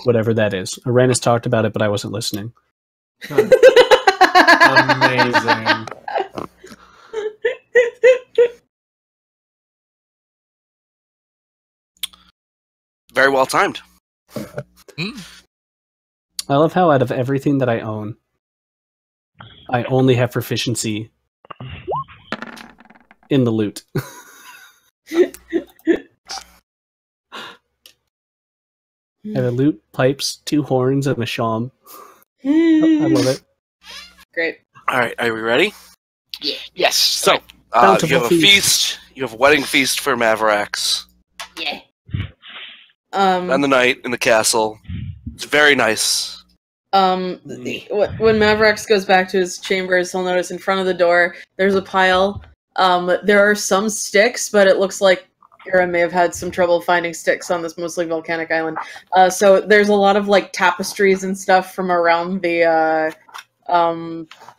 Whatever that is. Arranis talked about it, but I wasn't listening. Amazing. Very well timed. I love how out of everything that I own, I only have proficiency in the loot. I have a lute, pipes, 2 horns, and a shawm. I love it. Great. All right, are we ready? Yes. So, Bountiful you have a feast. feast. You have a wedding feast for Mavarax. Yeah. Spend the night in the castle. It's very nice. When Mavarax goes back to his chambers, he'll notice in front of the door there's a pile. There are some sticks, but it looks like Aera may have had some trouble finding sticks on this mostly volcanic island. So there's a lot of like tapestries and stuff from around the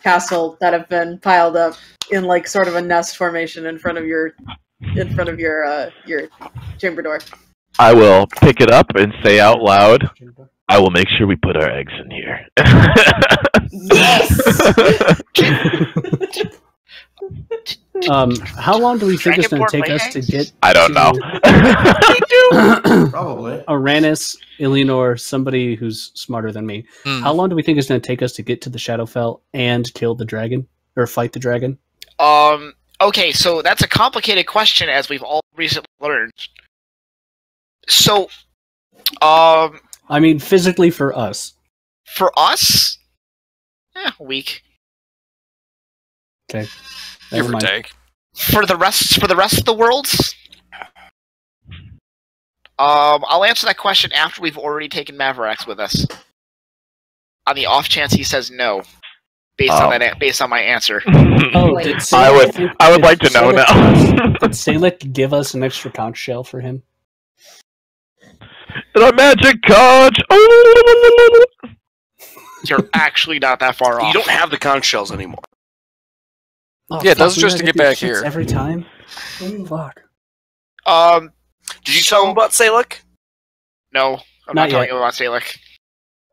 castle that have been piled up in like sort of a nest formation in front of your chamber door. I will pick it up and say out loud, I will make sure we put our eggs in here. Yes! How long do we think it's going to take us to get I don't know. Probably. Arranis, Illianor, somebody who's smarter than me? How long do we think it's going to take us to get to the Shadowfell and kill the dragon? Or fight the dragon? Okay, so that's a complicated question, as we've all recently learned. So, I mean, physically for us. for us? A week. Okay. Give Never or mind. take. For the rest of the worlds, I'll answer that question after we've already taken Mavarax with us. On the off chance he says no, based on my answer. Oh, Wait. did I would like to know now. Did Salek give us an extra conch shell for him? The magic conch! You're actually not that far off. You don't have the conch shells anymore. Oh, Yeah, fuck, those are we just gotta to get do back shits here. every time. Fuck. Did you tell him about Salek? No, I'm Not not telling yet. you about Salek.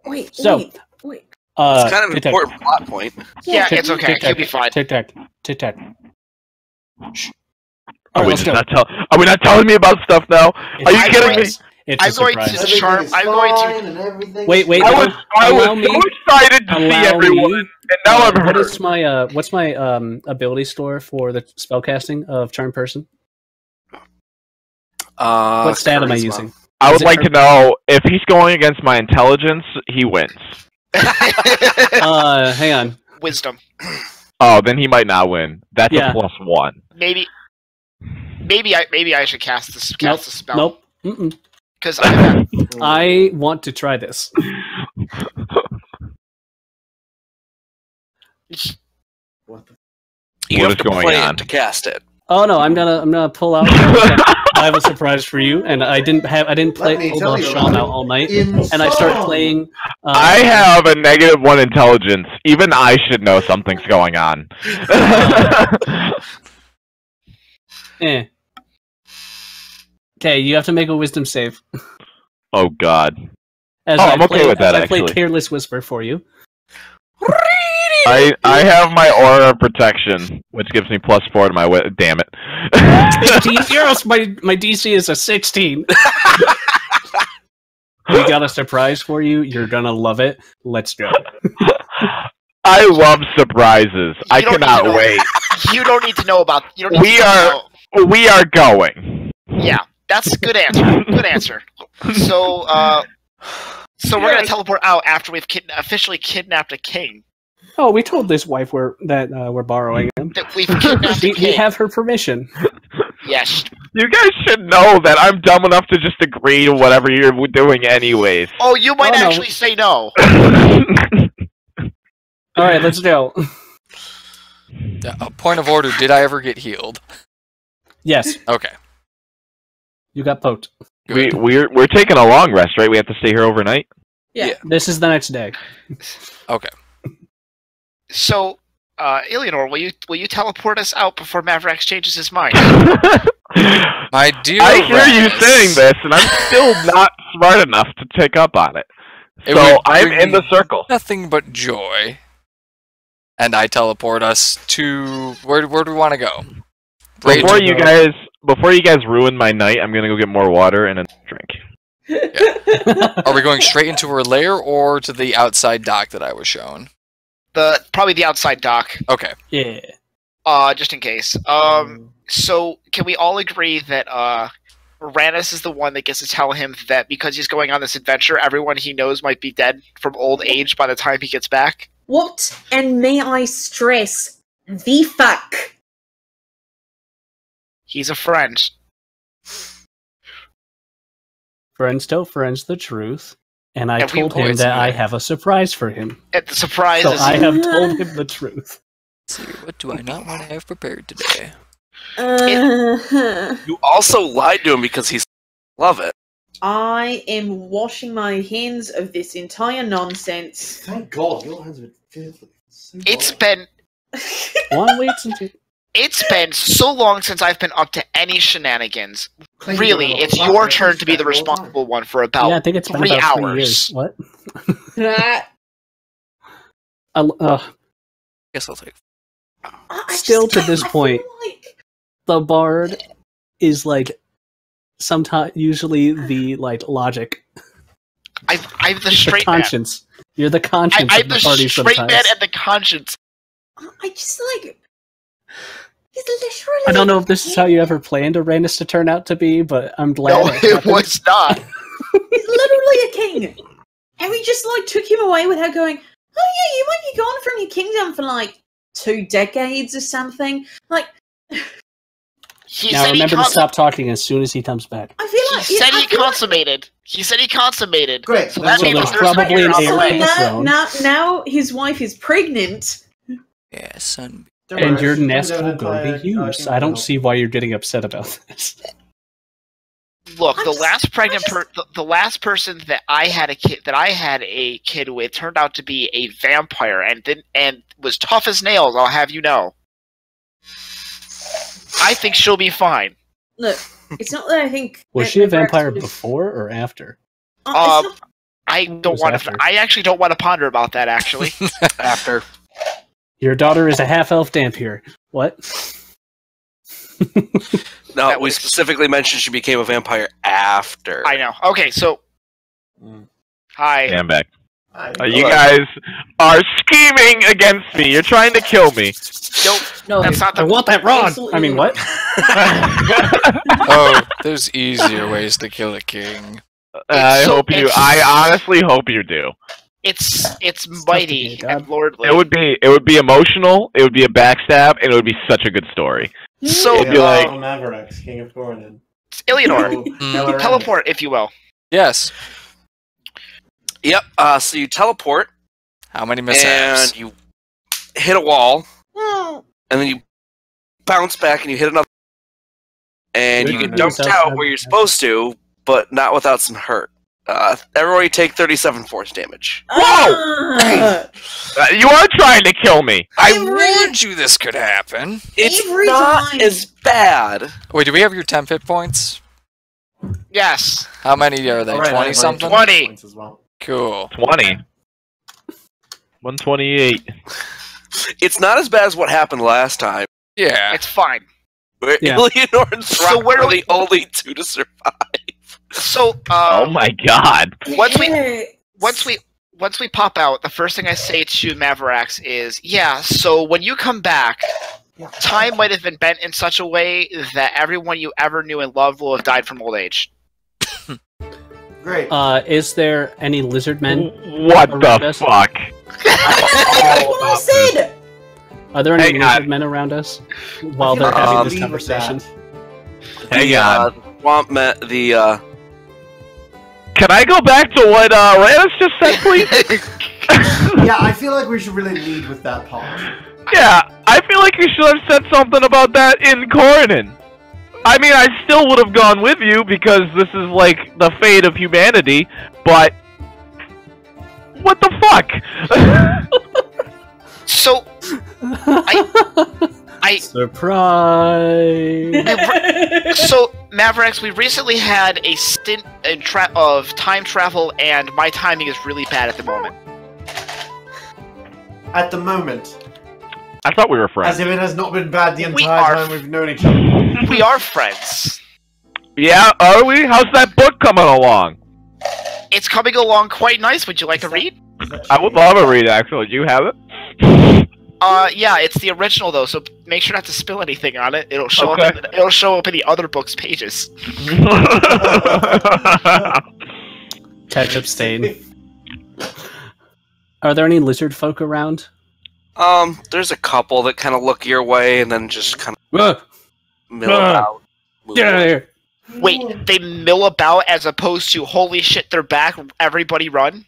Wait, So, wait. It's kind of an tic-tac. important plot point. Yeah, Tic- it's okay. tic-tac, You'll be fine. Tic-tac. Tic-tac. Shh. Are Alright, we let's just go. not Are we not telling me about stuff now? Are you I'm kidding going- me? It's a I'm going surprise. to charm. I'm going to. And everything. Wait, I was allow me. so excited to see Allow everyone, me. and now I'm What hurt. is my what's my ability score for the spellcasting of Charm Person? What stat am I charisma. using? I Is would it like to know if he's going against my intelligence, he wins. Hang on. Wisdom. Oh, then he might not win. That's Yeah. a +1. Maybe I should cast the spell. Nope. Mm-mm. Because I want to try this. What the? You What have is to going play on? it to cast it. Oh no, I'm gonna pull out. I have a surprise for you, and I didn't play Let me Old tell you Shawn about out all night, In and I start song. playing. I have a -1 intelligence. Even I should know something's going on. Okay, you have to make a wisdom save. Oh God. As Oh, I I'm okay play, with that, as I play actually. Careless Whisper for you. I have my aura protection, which gives me +4 to my damn it. 15 euros. My DC is a 16. We got a surprise for you. You're gonna love it. Let's go. I love surprises. I don't need to cannot know- wait. you don't need to know about. You don't need We to know are- about- We are going. Yeah, that's a good answer. Good answer. So, we're gonna teleport out after we've officially kidnapped a king. Oh, we told this wife we're borrowing him. That we've kidnapped a We king. have her permission. Yes. You guys should know that I'm dumb enough to just agree to whatever you're doing anyways. Oh, you might Oh, no. actually say no. All right, let's go. A point of order, did I ever get healed? Yes, Okay. you got poked. We're taking a long rest, right? We have to stay here overnight. Yeah. This is the next day. Okay. So, Illianor, will you teleport us out before Mavarax changes his mind? My dear I hear you Arranis, saying this, and I'm still not smart enough to take up on it. it So would I'm bring in the me circle. Nothing but joy. And I teleport us to where do we want to go? Right Before into- you guys ruin my night, I'm gonna go get more water and a drink. Are we going straight into her lair or to the outside dock that I was shown? Probably the outside dock. Okay. Yeah. Just in case. So can we all agree that Arranis is the one that gets to tell him that because he's going on this adventure, everyone he knows might be dead from old age by the time he gets back? What? And may I stress the fuck? He's a friend. Friends tell friends the truth, and I And we told him always that do I that. have a surprise for him. And the surprise So is I have told him the truth. Let's see, what do I not want to have prepared today? You also lied to him because he's love it. I am washing my hands of this entire nonsense. Thank God, your hands have been filthy. It's been so long since I've been up to any shenanigans. Thank you Really, very much. it's Wow, your I turn to be the appreciate that all the responsible one for about Yeah, I think it's been 3 about 3 hours. years. What? I Guess I'll take. Still just to can't- this I feel point, like- The bard is like sometimes usually the like logic, I'm the the straight man. conscience. You're the conscience I'm of the the party straight sometimes. man and the conscience. I just like. He's literally. I don't know if this is how you ever planned Arranis to turn out to be, but I'm glad No, it it happened. was not. He's literally a king, and we just like took him away without going. Oh yeah, you might be gone from your kingdom for like 2 decades or something. Like, now remember to stop talking as soon as he comes back. I feel like he said he consummated. He said he consummated. Great. So that So means there's there's probably an heir to the throne. now his wife is pregnant. Yeah, son. And your nest will go to use. I don't see why you're getting upset about this. Look, the last pregnant, the last person that I had a kid with turned out to be a vampire and was tough as nails. I'll have you know. I think she'll be fine. Look, it's not that I think. Was she a vampire before or after? I don't want to. I actually don't want to ponder about that. Actually, After. Your daughter is a half-elf vampire. What? No, we specifically mentioned she became a vampire after. I know. Okay, so. Hi. Yeah, I'm back. You Hello. guys are scheming against me. You're trying to kill me. Nope. No, That's not the. I want that rod! Absolutely I mean, what? Oh, there's easier ways to kill a king. I honestly hope you do. It's mighty and lordly. It would be emotional. It would be a backstab, and it would be such a good story. So It'd be like Mavarax, King of Vernon. it's Illianor. Teleport, if you will. Yes. Yep. So you teleport, How many mishaps? and you hit a wall, and then you bounce back, and you hit another, and you get dumped out where you're supposed to, but not without some hurt. Everybody take 37 force damage. Whoa! You are trying to kill me. I warned you this could happen. It's Every not time. as bad. Wait, do we have your temp hit points? Yes. How many are they? 20 something? 20. As well. Cool. 20. 128. It's not as bad as what happened last time. Yeah. It's fine. Where Yeah. Illianor and So Throkk where do were we- the only two to survive. So Oh my god. once we pop out, the first thing I say to Mavarax is, yeah, so when you come back, time might have been bent in such a way that everyone you ever knew and loved will have died from old age. Great. Is there any lizard men? What around the us? fuck? That's what I said! Are there any Hang lizard on. men around us while they're I feel like having I this lead with conversation? Hang on. Swamp met the Can I go back to what Arranis just said, please? Yeah, I feel like we should really lead with that part. Yeah, I feel like you should have said something about that in Coronin. I mean, I still would have gone with you because this is like the fate of humanity, but what the fuck? So I Surprise! so Mavarax, we recently had a stint of time travel, and my timing is really bad at the moment. At the moment. I thought we were friends. As if it has not been bad the We entire are- time we've known each other. We are friends. Yeah, are we? How's that book coming along? It's coming along quite nice. Would you like to read? I would love a read, actually. Do you have it? Yeah, it's the original though, so make sure not to spill anything on it. It'll show Okay. up. It'll show up in the other book's pages. Ketchup stain. Are there any lizard folk around? there's a couple that kind of look your way and then just kind of mill about. move Get out of away. here! Wait, they mill about as opposed to holy shit, they're back. Everybody run.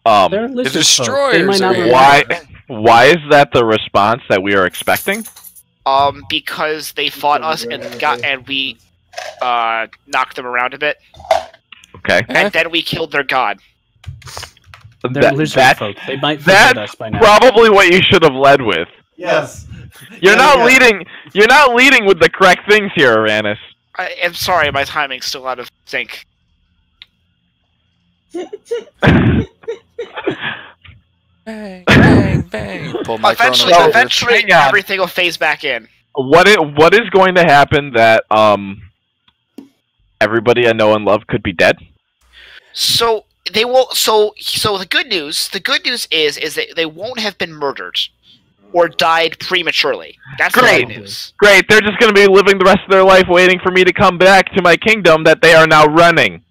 They're lizard folk. destroyers They might not are be here. why is that the response that we are expecting? Because they fought us and we knocked them around a bit, Okay. and then we killed their god. They're lizard that's folk. They might forget us by now. probably what you should have led with. Yes. You're not Yeah. leading. You're not leading with the correct things here, Arranis. I am sorry, my timing's still out of sync. Bang, bang, bang. Pull my Eventually, chrono trigger. eventually, Hang on. everything will phase back in. What is going to happen that everybody I know and love could be dead? So they will. So the good news. The good news is that they won't have been murdered or died prematurely. That's the Great. good news. Great. They're just going to be living the rest of their life waiting for me to come back to my kingdom that they are now running.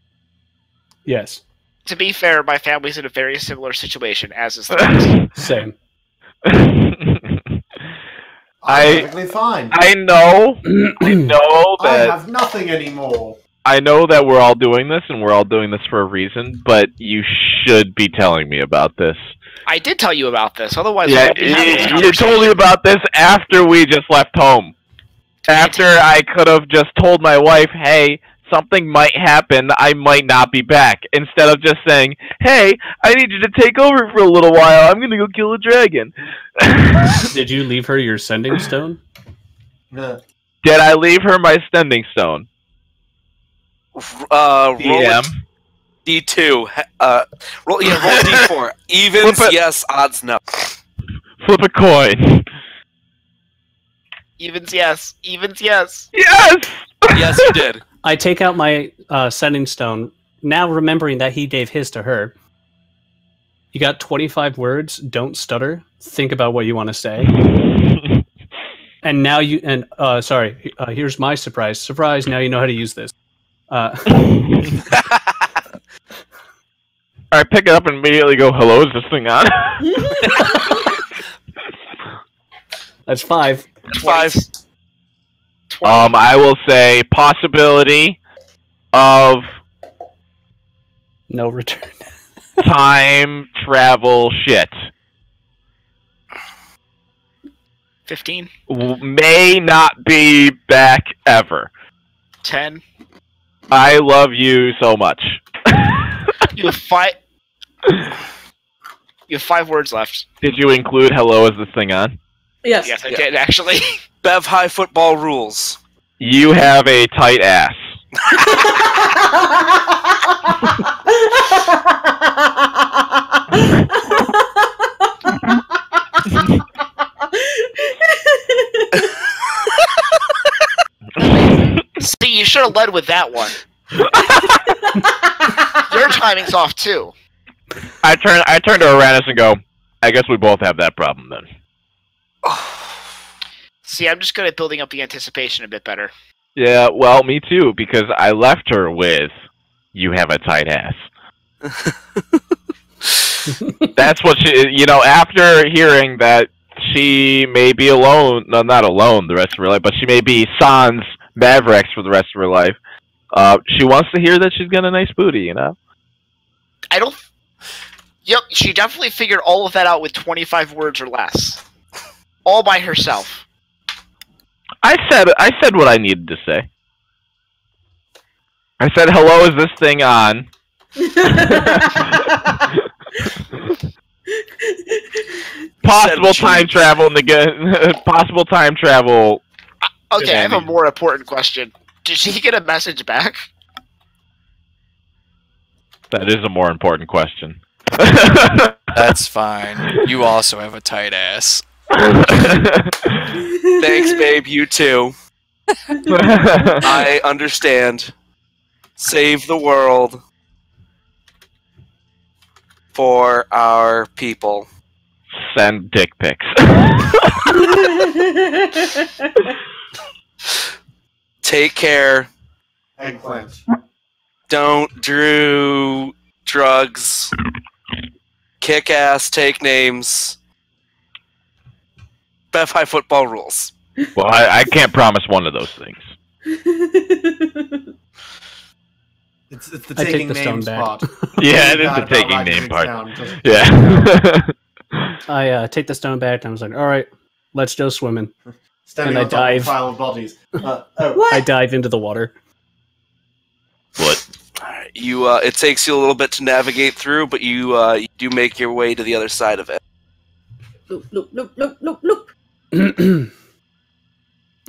Yes. To be fair, my family's in a very similar situation, as is theirs. Same. I'm perfectly fine. I know I that have nothing anymore. I know that we're all doing this, and we're all doing this for a reason. But you should be telling me about this. I did tell you about this. Otherwise, Yeah, we'd be having this you told me about this after we just left home. After I could have just told my wife, "Hey, something might happen. I might not be back." Instead of just saying, "Hey, I need you to take over for a little while. I'm gonna go kill a dragon." Did you leave her your sending stone? No. Did I leave her my sending stone? Roll DM. D2. Roll D4. Evens, Flip it. yes. Odds, no. Flip a coin. Evens, yes. Evens, yes. Yes! Yes, you did. I take out my sending stone, now remembering that he gave his to her. You got 25 words, don't stutter, think about what you want to say. And now you, and here's my surprise. Surprise, now you know how to use this. Alright, pick it up and immediately go, "Hello, is this thing on?" That's 5. 5. I will say possibility of No return. time travel shit. 15. May not be back ever. 10. I love you so much. You have 5. You have 5 words left. Did you include "hello, is this thing on"? Yes. Yes, I did actually. Bev High football rules. You have a tight ass. See, you should have led with that one. Your timing's off too. I turn to Arranis and go, "I guess we both have that problem then." See, I'm just good at building up the anticipation a bit better. Yeah, well, me too, because I left her with, "You have a tight ass." That's what she, after hearing that she may be alone, no, not alone the rest of her life, but she may be sans Mavarax for the rest of her life, she wants to hear that she's got a nice booty, I don't... Yep, she definitely figured all of that out with 25 words or less. All by herself. I said what I needed to say. I said, "Hello, is this thing on?" Possible time travel possible time travel. Okay, I have a more important question. Did she get a message back? That is a more important question. That's fine. You also have a tight ass. Thanks, babe. You too. I understand. Save the world for our people. Send dick pics. Take care. Eggplant. Don't do drugs. Kick ass. Take names. Bev High football rules. Well, I can't promise one of those things. It's the I take taking the name stone back. spot. Yeah, it is Bad the about taking writing name things part. down, just- Yeah. I take the stone back and I was like, all right, let's go swimming. Standing And on I top of a dive. pile of bodies. I dive into the water. What? You, it takes you a little bit to navigate through, but you do make your way to the other side of it. Loop, loop, loop, loop, loop, loop.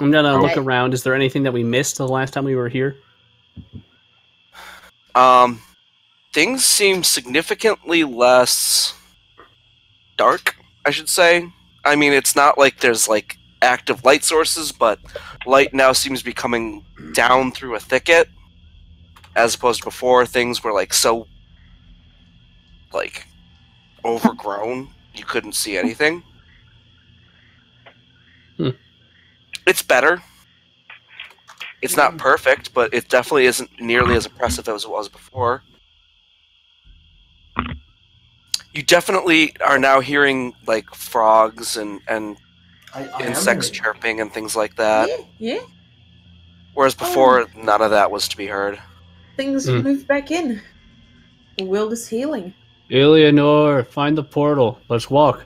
I'm gonna look Okay. around. Is there anything that we missed the last time we were here? Things seem significantly less dark, I should say. I mean, it's not like there's like active light sources, but light now seems to be coming down through a thicket, as opposed to before things were like so like overgrown you couldn't see anything. It's better. It's not perfect, but it definitely isn't nearly as oppressive as it was before. You definitely are now hearing like frogs and I insects am. chirping and things like that. Yeah. Whereas before, none of that was to be heard. Things have moved back in. The world is healing. Illianor, find the portal. Let's walk.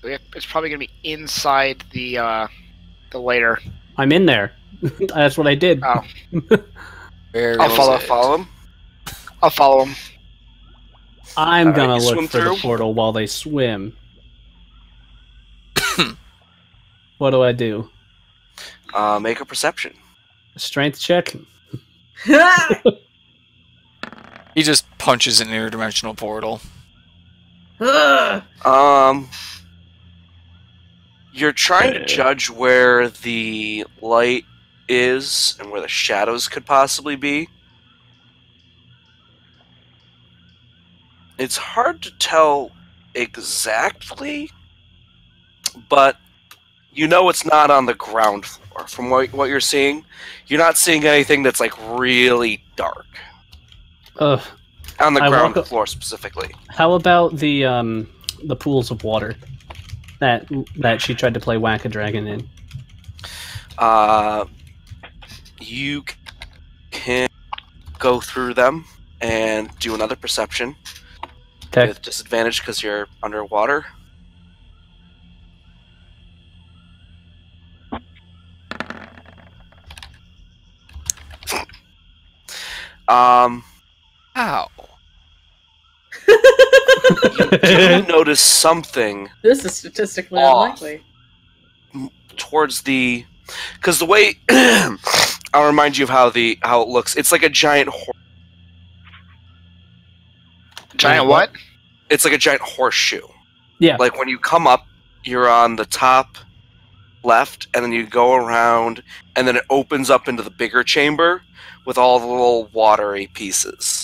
It's probably gonna be inside the lair. I'm in there. That's what I did. Oh. Where I'll is follow it? him. I'll follow him. I'm Alright, gonna you look swim for through? the portal while they swim. What do I do? Make a perception. Strength check? He just punches an interdimensional portal. You're trying to judge where the light is and where the shadows could possibly be. It's hard to tell exactly, but you know it's not on the ground floor. From what you're seeing, you're not seeing anything that's like really dark. On the ground floor specifically. How about the pools of water that she tried to play Whack-A-Dragon in? You can go through them and do another perception with disadvantage because you're underwater. Ow. You do notice something This is statistically off unlikely. towards the, because the way I'll remind you of how it looks. It's like a giant Giant what? It's like a giant horseshoe. Yeah. Like when you come up, you're on the top left, and then you go around, and then it opens up into the bigger chamber with all the little watery pieces.